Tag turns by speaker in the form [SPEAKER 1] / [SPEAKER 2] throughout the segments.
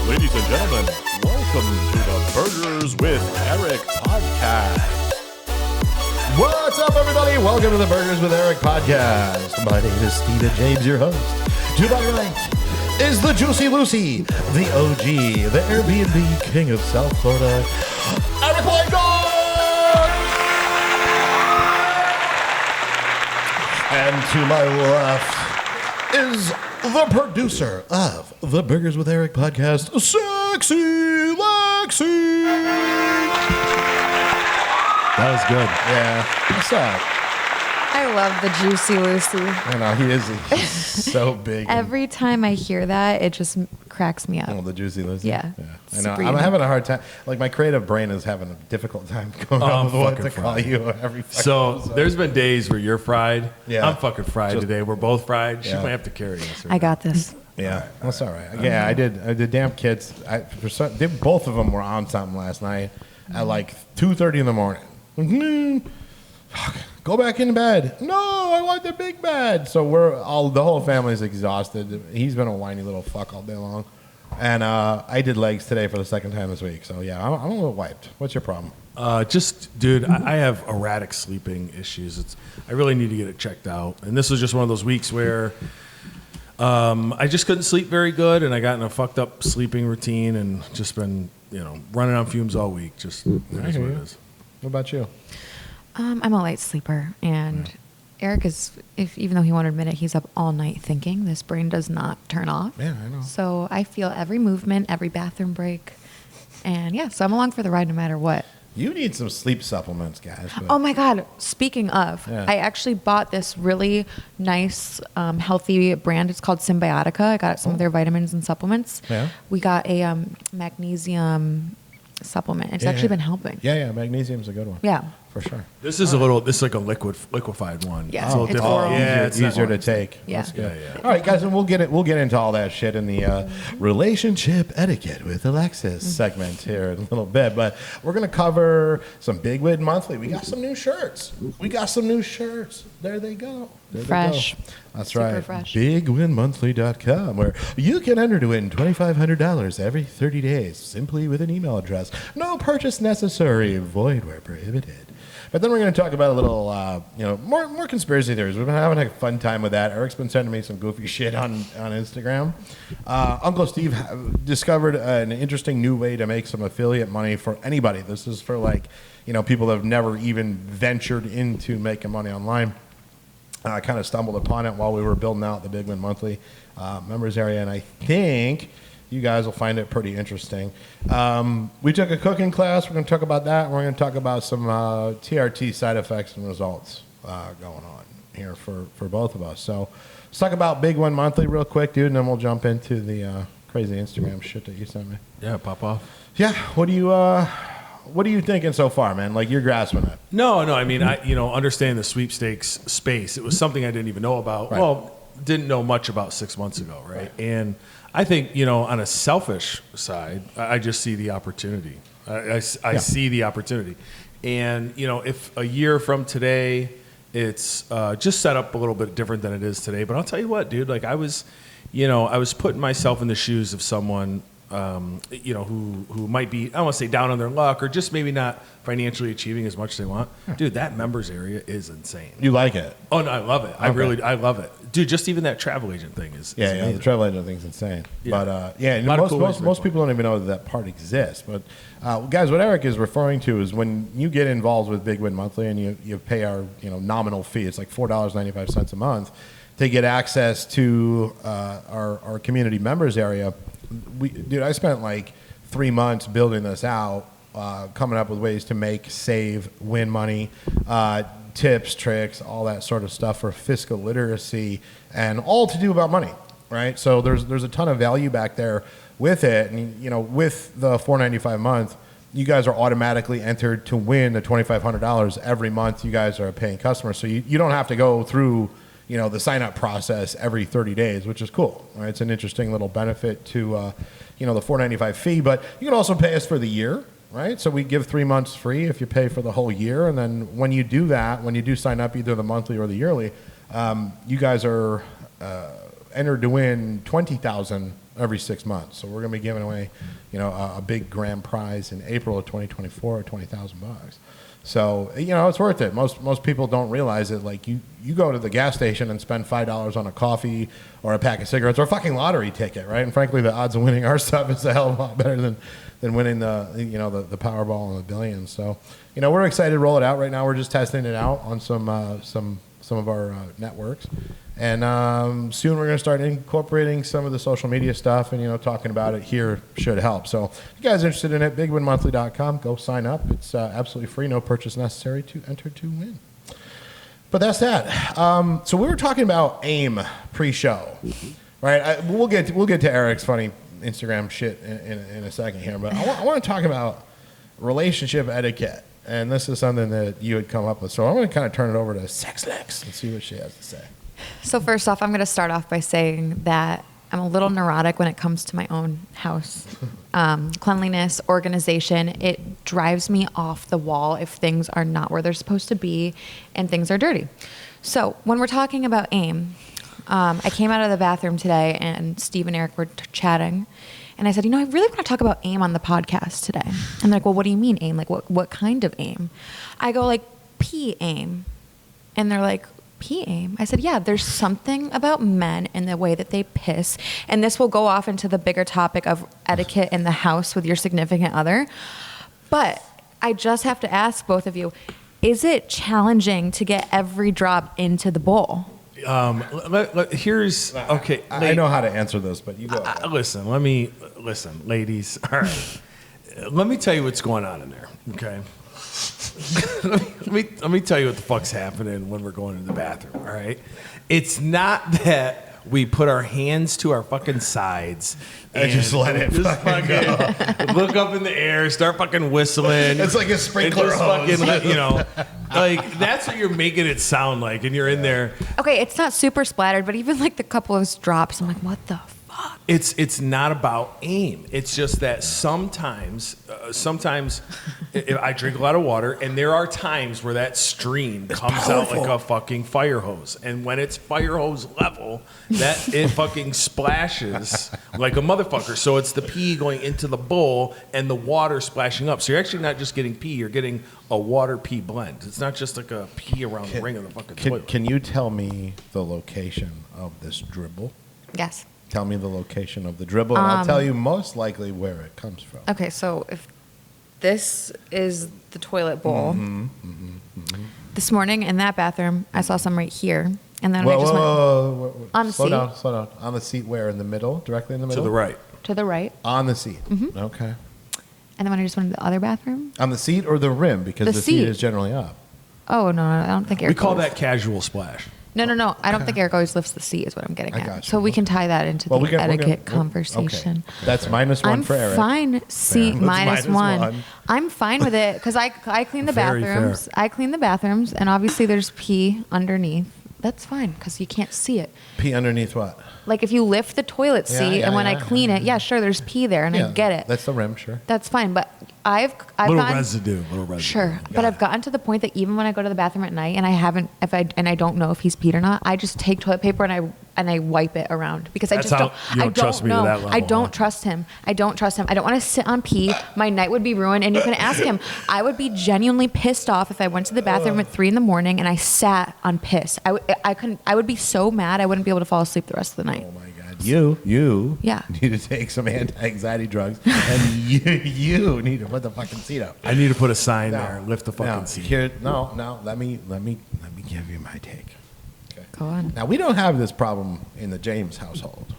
[SPEAKER 1] Ladies and gentlemen, welcome to the Burgers with Eric podcast.
[SPEAKER 2] What's up, everybody? Welcome to the Burgers with Eric podcast. My name is Steven James, your host. To my right is the Juicy Lucy, the OG, the Airbnb king of South Florida, Eric Weingarten! And to my left is the producer of the Burgers with Eric podcast, Sexy Lexi.
[SPEAKER 3] That was good.
[SPEAKER 2] Yeah. What's up?
[SPEAKER 4] I love the Juicy Lucy.
[SPEAKER 2] I know, he's so big.
[SPEAKER 4] Every time I hear that, it just cracks me up.
[SPEAKER 2] Oh, the Juicy Lucy?
[SPEAKER 4] Yeah.
[SPEAKER 2] I know. I'm having a hard time. Like, my creative brain is having a difficult time coming up with what to call you every
[SPEAKER 3] So
[SPEAKER 2] episode.
[SPEAKER 3] there's been days where you're fried.
[SPEAKER 2] Yeah.
[SPEAKER 3] I'm fucking fried today. We're both fried. She
[SPEAKER 2] Yeah.
[SPEAKER 3] might have to carry us.
[SPEAKER 4] I got this.
[SPEAKER 2] Yeah, that's all right. Yeah, I did. The damn kids, both of them were on something last night at like 2:30 in the morning. Go back in bed. No, I want the big bed. So the whole family's exhausted. He's been a whiny little fuck all day long. And I did legs today for the second time this week. So yeah, I'm a little wiped. What's your problem?
[SPEAKER 3] Dude, I have erratic sleeping issues. I really need to get it checked out. And this was just one of those weeks where I just couldn't sleep very good, and I got in a fucked up sleeping routine, and just been running on fumes all week. Just it is what it is.
[SPEAKER 2] What about you?
[SPEAKER 4] I'm a light sleeper, and Eric is, even though he won't admit it, he's up all night thinking. This brain does not turn off.
[SPEAKER 2] Yeah, I know.
[SPEAKER 4] So I feel every movement, every bathroom break, and yeah, so I'm along for the ride no matter what.
[SPEAKER 2] You need some sleep supplements, guys. But
[SPEAKER 4] Oh my God! Speaking of,
[SPEAKER 2] Yeah.
[SPEAKER 4] I actually bought this really nice, healthy brand. It's called Symbiotica. I got some of their vitamins and supplements.
[SPEAKER 2] Yeah.
[SPEAKER 4] We got a magnesium supplement. It's actually been helping.
[SPEAKER 2] Yeah, magnesium's a good one.
[SPEAKER 4] Yeah.
[SPEAKER 2] For sure.
[SPEAKER 3] This is like a liquefied one.
[SPEAKER 4] Yeah,
[SPEAKER 3] It's a little
[SPEAKER 4] it's
[SPEAKER 3] different.
[SPEAKER 4] oral.
[SPEAKER 3] Yeah,
[SPEAKER 2] Easier to take.
[SPEAKER 4] Yeah.
[SPEAKER 2] That's good.
[SPEAKER 3] Yeah.
[SPEAKER 2] All right, guys, and we'll get into all that shit in the relationship etiquette with Alexis segment here in a little bit. But we're gonna cover some Big Win Monthly. We got some new shirts. There they go.
[SPEAKER 4] Fresh.
[SPEAKER 2] That's
[SPEAKER 4] Super
[SPEAKER 2] right.
[SPEAKER 4] fresh.
[SPEAKER 2] BigWinMonthly.com, where you can enter to win $2,500 every 30 days simply with an email address. No purchase necessary. Void where prohibited. But then we're going to talk about a little, more conspiracy theories. We've been having a fun time with that. Eric's been sending me some goofy shit on Instagram. Uncle Steve discovered an interesting new way to make some affiliate money for anybody. This is for people that have never even ventured into making money online. I kind of stumbled upon it while we were building out the Big Win Monthly members area, and I think you guys will find it pretty interesting. We took a cooking class. We're going to talk about that. We're going to talk about some TRT side effects and results going on here for both of us. So let's talk about Big Win Monthly real quick, dude, and then we'll jump into the crazy Instagram shit that you sent me.
[SPEAKER 3] Yeah, pop off.
[SPEAKER 2] Yeah, what are you thinking so far, man? Like, you're grasping it.
[SPEAKER 3] No. I mean, understanding the sweepstakes space, it was something I didn't even know about.
[SPEAKER 2] Right.
[SPEAKER 3] Well, didn't know much about 6 months ago, right? And I think, on a selfish side, I just see the opportunity. I see the opportunity. And, if a year from today, it's just set up a little bit different than it is today. But I'll tell you what, dude, like I was putting myself in the shoes of someone who might be, I don't want to say down on their luck or just maybe not financially achieving as much as they want. Dude, that members area is insane.
[SPEAKER 2] You like it?
[SPEAKER 3] Oh, no, I love it.
[SPEAKER 2] Okay.
[SPEAKER 3] I love it. Dude, just even that travel agent thing is
[SPEAKER 2] Yeah,
[SPEAKER 3] amazing.
[SPEAKER 2] the travel agent thing's insane.
[SPEAKER 3] Yeah.
[SPEAKER 2] But
[SPEAKER 3] A lot of cool ways to make
[SPEAKER 2] most people don't even know that part exists. But guys, what Eric is referring to is when you get involved with Big Win Monthly and you pay our nominal fee, it's like $4.95 a month to get access to our community members area. Dude, I spent like 3 months building this out, coming up with ways to make, save, win money, tips, tricks, all that sort of stuff for fiscal literacy, and all to do about money, right? So there's a ton of value back there with it, and with the $4.95 a month, you guys are automatically entered to win the $2,500 every month. You guys are a paying customer, so you don't have to go through the sign up process every 30 days, which is cool. Right? It's an interesting little benefit to the $4.95 fee, but you can also pay us for the year. Right, so we give 3 months free if you pay for the whole year, and then when you do that, when you do sign up either the monthly or the yearly, you guys are entered to win $20,000 every 6 months. So we're going to be giving away, a big grand prize in April of 2024, $20,000. So it's worth it. Most people don't realize it. Like you go to the gas station and spend $5 on a coffee or a pack of cigarettes or a fucking lottery ticket, right? And frankly, the odds of winning our stuff is a hell of a lot better than winning the Powerball and the billions. So we're excited to roll it out right now. We're just testing it out on some of our networks. And soon we're going to start incorporating some of the social media stuff, and talking about it here should help. So if you guys are interested in it, bigwinmonthly.com, go sign up. It's absolutely free, no purchase necessary to enter to win. But that's that. So we were talking about AIM pre-show, right? We'll get to Eric's funny Instagram shit in a second here, but I want to talk about relationship etiquette. And this is something that you had come up with. So I'm going to kind of turn it over to Sex Lex and see what she has to say.
[SPEAKER 4] So first off, I'm going to start off by saying that I'm a little neurotic when it comes to my own house. Cleanliness, organization, it drives me off the wall if things are not where they're supposed to be and things are dirty. So when we're talking about AIM, I came out of the bathroom today and Steve and Eric were chatting. And I said, I really want to talk about AIM on the podcast today. And they're like, well, what do you mean AIM? Like, what kind of AIM? I go, like, pee AIM. And they're like, pee AIM? I said, yeah, there's something about men and the way that they piss. And this will go off into the bigger topic of etiquette in the house with your significant other. But I just have to ask both of you, is it challenging to get every drop into the bowl?
[SPEAKER 3] Here's okay.
[SPEAKER 2] I know how to answer this, but you go.
[SPEAKER 3] Listen, ladies. All right, let me tell you what's going on in there. Okay, let me tell you what the fuck's happening when we're going to the bathroom. All right, it's not that we put our hands to our fucking sides
[SPEAKER 2] and just let it fucking go.
[SPEAKER 3] Look up in the air, start fucking whistling.
[SPEAKER 2] It's like a sprinkler hose.
[SPEAKER 3] Like that's what you're making it sound like, and you're in there.
[SPEAKER 4] Okay, it's not super splattered, but even like the couple of drops, I'm like, what the fuck?
[SPEAKER 3] It's not about AIM. It's just that sometimes if I drink a lot of water, and there are times where that stream comes out like a fucking fire hose, and when it's fire hose level, that it fucking splashes like a motherfucker. So it's the pee going into the bowl and the water splashing up. So you're actually not just getting pee; you're getting a water pee blend. It's not just like a pee around the ring of the fucking toilet.
[SPEAKER 2] Can you tell me the location of this dribble?
[SPEAKER 4] Yes.
[SPEAKER 2] Tell me the location of the dribble, and I'll tell you most likely where it comes from.
[SPEAKER 4] Okay, so if this is the toilet bowl, this morning in that bathroom, I saw some right here, and then I just went on the seat.
[SPEAKER 2] Slow down. On the seat where? In the middle? Directly in the middle?
[SPEAKER 3] To the right.
[SPEAKER 4] To the right.
[SPEAKER 2] On the seat. Mm-hmm. Okay.
[SPEAKER 4] And then when I just went to the other bathroom?
[SPEAKER 2] On the seat or the rim? Because the seat is generally up.
[SPEAKER 4] Oh, no, I don't think Eric
[SPEAKER 3] We call that casual splash.
[SPEAKER 4] No. I don't think Eric always lifts the seat is what I'm getting at.
[SPEAKER 2] Gotcha.
[SPEAKER 4] So we can tie that into the etiquette conversation.
[SPEAKER 2] Okay. That's -1 for Eric.
[SPEAKER 4] I'm fine. See, minus one.
[SPEAKER 2] -1.
[SPEAKER 4] I'm fine with it because I clean the
[SPEAKER 3] Very
[SPEAKER 4] bathrooms.
[SPEAKER 3] fair.
[SPEAKER 4] I clean the bathrooms, and obviously there's pee underneath. That's fine because you can't see it.
[SPEAKER 2] Pee underneath what?
[SPEAKER 4] Like if you lift the toilet seat and when I clean it, sure, there's pee there, and I get it.
[SPEAKER 2] That's the rim, sure.
[SPEAKER 4] That's fine, but I've
[SPEAKER 3] little
[SPEAKER 4] gotten,
[SPEAKER 3] residue.
[SPEAKER 4] Sure, but I've gotten to the point that even when I go to the bathroom at night and I don't know if he's peed or not, I just take toilet paper and I wipe it around because I
[SPEAKER 3] That's
[SPEAKER 4] just
[SPEAKER 3] how
[SPEAKER 4] don't.
[SPEAKER 3] you don't
[SPEAKER 4] I
[SPEAKER 3] trust
[SPEAKER 4] don't
[SPEAKER 3] me to
[SPEAKER 4] know.
[SPEAKER 3] that level,
[SPEAKER 4] I don't
[SPEAKER 3] huh?
[SPEAKER 4] trust him. I don't want to sit on pee. My night would be ruined. And you can ask him. I would be genuinely pissed off if I went to the bathroom at 3 a.m. and I sat on piss. I would be so mad I wouldn't be able to fall asleep the rest of the night.
[SPEAKER 2] Oh my God. You
[SPEAKER 4] Yeah.
[SPEAKER 2] need to take some anti-anxiety drugs, and you need to put the fucking seat up.
[SPEAKER 3] I need to put a sign there. Lift the fucking seat.
[SPEAKER 2] Let me give you my take. Okay.
[SPEAKER 4] Go on.
[SPEAKER 2] Now we don't have this problem in the James household.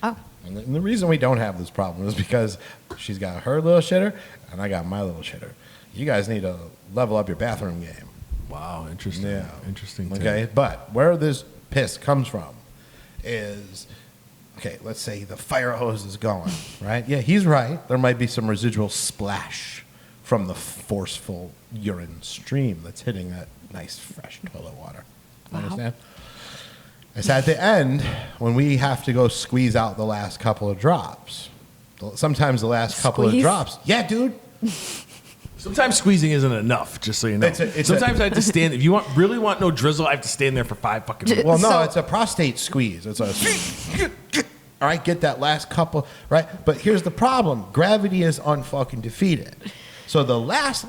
[SPEAKER 4] Oh.
[SPEAKER 2] And the reason we don't have this problem is because she's got her little shitter and I got my little shitter. You guys need to level up your bathroom game.
[SPEAKER 3] Wow, interesting.
[SPEAKER 2] Yeah.
[SPEAKER 3] Interesting.
[SPEAKER 2] Okay, but where this piss comes from is, okay, let's say the fire hose is going, right? Yeah, he's right. There might be some residual splash from the forceful urine stream that's hitting that nice, fresh toilet water.
[SPEAKER 4] Wow.
[SPEAKER 2] Understand? It's at the end when we have to go squeeze out the last couple of drops. Sometimes the last couple of
[SPEAKER 4] Squeeze?
[SPEAKER 2] drops. Yeah, dude.
[SPEAKER 3] Sometimes squeezing isn't enough, just so you know. Sometimes I have to stand. If you really want no drizzle, I have to stand there for 5 fucking minutes.
[SPEAKER 2] Well, no, it's a prostate squeeze. It's a all right, get that last couple, right? But here's the problem. Gravity is unfucking defeated. So the last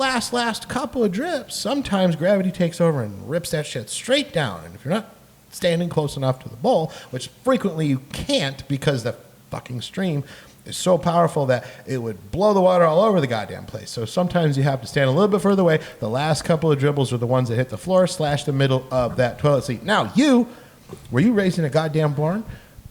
[SPEAKER 2] couple of drips, sometimes gravity takes over and rips that shit straight down. And if you're not standing close enough to the bowl, which frequently you can't because the fucking stream is so powerful that it would blow the water all over the goddamn place. So sometimes you have to stand a little bit further away. The last couple of dribbles are the ones that hit the floor / the middle of that toilet seat. Now, were you raised in a goddamn barn?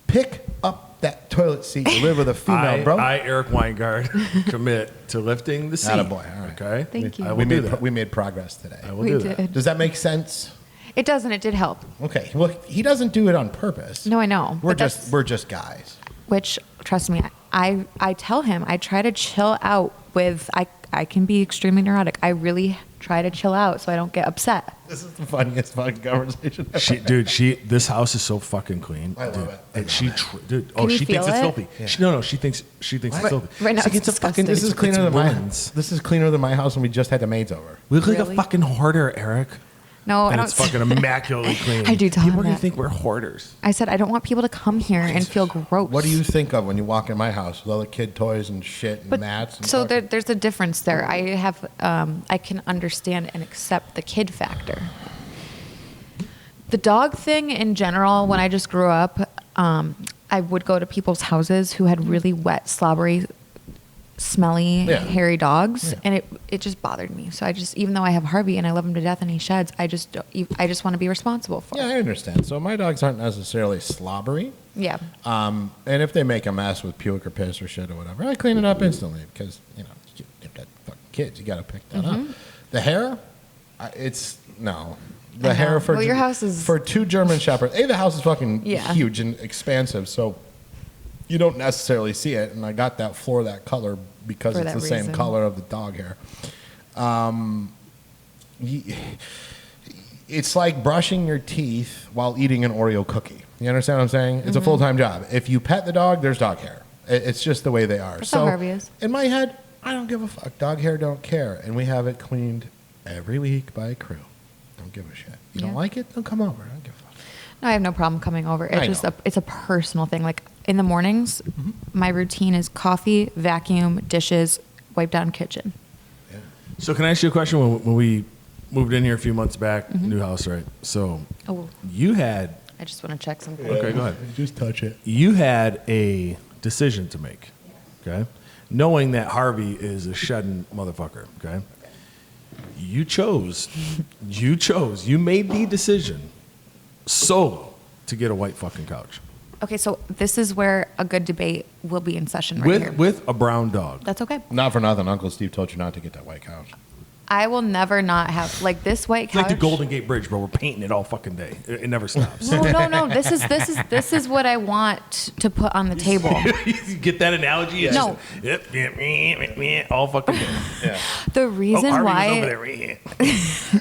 [SPEAKER 2] Pick up that toilet seat. You live with a female, bro.
[SPEAKER 3] I, Eric Weingart, commit to lifting the seat.
[SPEAKER 2] Attaboy, all right.
[SPEAKER 3] Okay?
[SPEAKER 4] Thank you.
[SPEAKER 2] We made progress today.
[SPEAKER 3] I will
[SPEAKER 4] We
[SPEAKER 3] do
[SPEAKER 4] did.
[SPEAKER 3] that.
[SPEAKER 2] Does that make sense?
[SPEAKER 4] It doesn't. It did help.
[SPEAKER 2] Okay. Well, he doesn't do it on purpose.
[SPEAKER 4] No, I know.
[SPEAKER 2] We're
[SPEAKER 4] but
[SPEAKER 2] just guys.
[SPEAKER 4] which, trust me, I tell him, I try to chill out with, I can be extremely neurotic. I really try to chill out so I don't get upset.
[SPEAKER 2] This is the funniest fucking conversation.
[SPEAKER 3] This house is so fucking clean.
[SPEAKER 2] I love
[SPEAKER 3] dude.
[SPEAKER 2] it.
[SPEAKER 3] And she thinks
[SPEAKER 4] you feel
[SPEAKER 3] it's
[SPEAKER 4] it?
[SPEAKER 3] filthy.
[SPEAKER 2] Yeah.
[SPEAKER 3] She thinks it's filthy.
[SPEAKER 4] Right now,
[SPEAKER 2] It's
[SPEAKER 4] it's
[SPEAKER 2] a fucking.
[SPEAKER 4] disgusting.
[SPEAKER 2] This is cleaner than
[SPEAKER 3] women's.
[SPEAKER 2] This is cleaner than my house when we just had the maids over.
[SPEAKER 3] We look like
[SPEAKER 4] Really?
[SPEAKER 3] a fucking hoarder, Eric.
[SPEAKER 4] No, I
[SPEAKER 3] And
[SPEAKER 4] don't.
[SPEAKER 3] it's fucking immaculately clean.
[SPEAKER 4] I do tell
[SPEAKER 3] People
[SPEAKER 4] him
[SPEAKER 3] are gonna
[SPEAKER 4] that.
[SPEAKER 3] think we're hoarders.
[SPEAKER 4] I said I don't want people to come here and feel gross.
[SPEAKER 2] What do you think of when you walk in my house with all the kid toys and shit and
[SPEAKER 4] But
[SPEAKER 2] mats? And
[SPEAKER 4] so
[SPEAKER 2] fucking-
[SPEAKER 4] there's a difference there. I have, I can understand and accept the kid factor. The dog thing in general, when I just grew up, I would go to people's houses who had really wet, slobbery, smelly,
[SPEAKER 2] Yeah.
[SPEAKER 4] hairy dogs,
[SPEAKER 2] Yeah.
[SPEAKER 4] and it just bothered me. So I just, even though I have Harvey and I love him to death and he sheds, I just want to be responsible for
[SPEAKER 2] Yeah,
[SPEAKER 4] it.
[SPEAKER 2] I understand. So my dogs aren't necessarily slobbery.
[SPEAKER 4] Yeah.
[SPEAKER 2] And if they make a mess with puke or piss or shit or whatever, I clean it up instantly because, you've got fucking kids. You got to pick that up. The hair, no. The
[SPEAKER 4] I know.
[SPEAKER 2] hair for
[SPEAKER 4] Well, your house is-
[SPEAKER 2] for 2 German Shepherds. The house is fucking
[SPEAKER 4] Yeah.
[SPEAKER 2] huge and expansive, so you don't necessarily see it. And I got that floor that color because
[SPEAKER 4] For
[SPEAKER 2] it's
[SPEAKER 4] that
[SPEAKER 2] the same
[SPEAKER 4] reason.
[SPEAKER 2] color of the dog hair. It's like brushing your teeth while eating an Oreo cookie. You understand what I'm saying? It's a full-time job. If you pet the dog, there's dog hair. It's just the way they are.
[SPEAKER 4] That's
[SPEAKER 2] so
[SPEAKER 4] how Harvey is.
[SPEAKER 2] in my head, I don't give a fuck. Dog hair don't care. And we have it cleaned every week by a crew. Don't give a shit. You don't
[SPEAKER 4] Yeah.
[SPEAKER 2] like it? Don't come over. I don't give a fuck.
[SPEAKER 4] No, I have no problem coming over.
[SPEAKER 2] I
[SPEAKER 4] It's just
[SPEAKER 2] know.
[SPEAKER 4] it's a personal thing. Like in the mornings, my routine is coffee, vacuum, dishes, wipe down kitchen.
[SPEAKER 3] So can I ask you a question? When we moved in here a few months back, new house, right? So
[SPEAKER 4] Oh,
[SPEAKER 3] you had
[SPEAKER 4] I just want to check something.
[SPEAKER 3] okay, go ahead.
[SPEAKER 2] Just touch it.
[SPEAKER 3] You had a decision to make, okay? Knowing that Harvey is a shedding motherfucker, okay? You made the decision solo to get a white fucking couch
[SPEAKER 4] Okay, so this is where a good debate will be in session right here.
[SPEAKER 3] with a brown dog.
[SPEAKER 4] That's okay.
[SPEAKER 2] Not for nothing. Uncle Steve told you not to get that white couch.
[SPEAKER 4] I will never not have like this white
[SPEAKER 3] It's
[SPEAKER 4] couch.
[SPEAKER 3] like the Golden Gate Bridge, bro. We're painting it all fucking day. It never stops.
[SPEAKER 4] No. This is what I want to put on the table.
[SPEAKER 3] You get that analogy? It's
[SPEAKER 4] No.
[SPEAKER 3] just, yep, all fucking day. Yeah.
[SPEAKER 4] The reason
[SPEAKER 3] Harvey
[SPEAKER 4] why
[SPEAKER 3] was over there.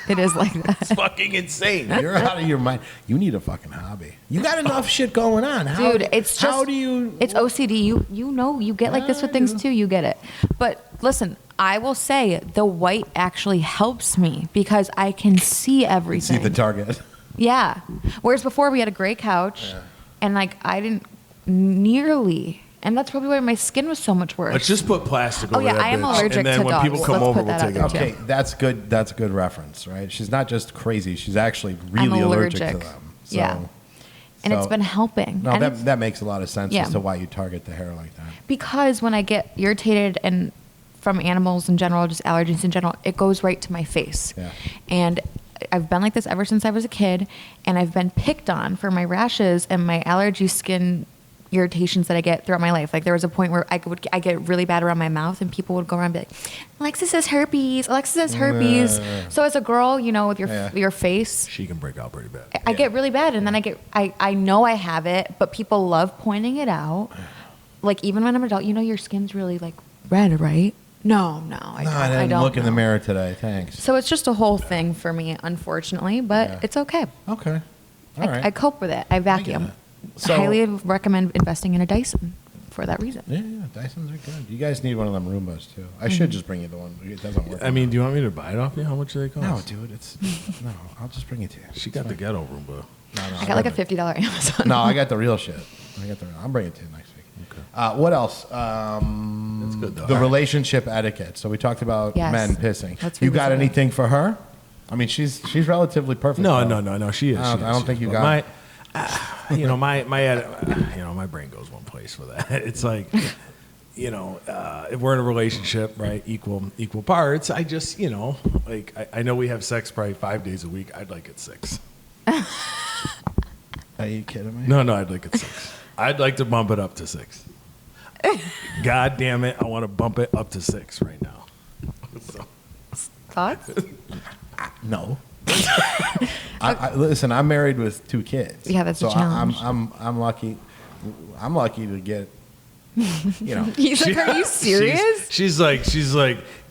[SPEAKER 4] it is like that.
[SPEAKER 3] It's fucking insane.
[SPEAKER 2] You're out of your mind. You need a fucking hobby. You got enough shit going on.
[SPEAKER 4] Dude, it's just
[SPEAKER 2] how do you?
[SPEAKER 4] It's OCD. You know you get like this with things too. You get it. But listen, I will say the white actually helps me because I can see
[SPEAKER 2] see
[SPEAKER 4] everything.
[SPEAKER 2] the target.
[SPEAKER 4] Yeah. Whereas before we had a gray couch, and like I didn't nearly. And that's probably why my skin was so much worse.
[SPEAKER 3] Let's just put plastic
[SPEAKER 4] Oh,
[SPEAKER 3] over
[SPEAKER 4] yeah,
[SPEAKER 3] that
[SPEAKER 4] I am
[SPEAKER 3] bitch.
[SPEAKER 4] allergic
[SPEAKER 3] And then
[SPEAKER 4] to
[SPEAKER 3] when
[SPEAKER 4] dogs.
[SPEAKER 3] people come
[SPEAKER 4] Let's
[SPEAKER 3] over,
[SPEAKER 4] put
[SPEAKER 3] we'll
[SPEAKER 4] that
[SPEAKER 3] take it
[SPEAKER 4] out
[SPEAKER 3] off.
[SPEAKER 4] there,
[SPEAKER 2] Okay, that's good. That's a good reference, right? She's not just crazy. She's actually really
[SPEAKER 4] I'm
[SPEAKER 2] allergic to
[SPEAKER 4] allergic.
[SPEAKER 2] them. So,
[SPEAKER 4] Yeah. And it's been helping.
[SPEAKER 2] No,
[SPEAKER 4] And it's-
[SPEAKER 2] that makes a lot of sense
[SPEAKER 4] Yeah.
[SPEAKER 2] as to why you target the hair like that.
[SPEAKER 4] because when I get irritated and from animals in general, just allergies in general, it goes right to my face.
[SPEAKER 2] Yeah.
[SPEAKER 4] And I've been like this ever since I was a kid, and I've been picked on for my rashes and my allergy skin irritations that I get throughout my life. Like there was a point where I get really bad around my mouth, and people would go around and be like, "Alexis has herpes. Alexis has herpes." So as a girl, with your face,
[SPEAKER 3] She can break out pretty bad.
[SPEAKER 4] I get really bad, and then I know I have it, but people love pointing it out. Like even when I'm an adult, your skin's really like red, right? No, I don't.
[SPEAKER 2] I didn't
[SPEAKER 4] don't
[SPEAKER 2] look in the
[SPEAKER 4] know.
[SPEAKER 2] mirror today. Thanks.
[SPEAKER 4] So it's just a whole thing for me, unfortunately, but
[SPEAKER 2] Yeah.
[SPEAKER 4] it's okay.
[SPEAKER 2] Okay. All right.
[SPEAKER 4] I cope with it. I vacuum.
[SPEAKER 2] So-
[SPEAKER 4] Highly recommend investing in a Dyson. for that reason.
[SPEAKER 2] Yeah, Dysons are good. You guys need one of them Roombas too. I should just bring you the one. It doesn't work.
[SPEAKER 3] I mean, do you want me to buy it off you? How much do they cost?
[SPEAKER 2] no, dude. No. I'll just bring it to you.
[SPEAKER 3] She got the ghetto Roomba.
[SPEAKER 2] No,
[SPEAKER 4] I got like a $50 Amazon.
[SPEAKER 2] No, I got the real shit. I'll bring it to you next week.
[SPEAKER 3] Okay.
[SPEAKER 2] What else?
[SPEAKER 3] That's good though.
[SPEAKER 2] The relationship etiquette. So we talked about
[SPEAKER 4] Yes.
[SPEAKER 2] men pissing.
[SPEAKER 4] Let's
[SPEAKER 2] You got
[SPEAKER 4] revisit it.
[SPEAKER 2] anything for her? I mean, she's relatively perfect.
[SPEAKER 3] No,
[SPEAKER 2] though.
[SPEAKER 3] no. She is.
[SPEAKER 2] I don't think you got.
[SPEAKER 3] my, my brain goes one place for that. It's like, if we're in a relationship, right, equal parts. I just, like I know we have sex probably 5 days a week. I'd like it 6.
[SPEAKER 2] Are you kidding me?
[SPEAKER 3] No, I'd like it 6. I'd like to bump it up to 6. God damn it, I want to bump it up to 6 right now. So.
[SPEAKER 4] Thoughts?
[SPEAKER 2] No. Listen, I'm married with 2 kids.
[SPEAKER 4] Yeah, that's a
[SPEAKER 2] so
[SPEAKER 4] challenge.
[SPEAKER 2] I'm lucky. I'm lucky to get.
[SPEAKER 4] He's like, are you serious?
[SPEAKER 3] She's like,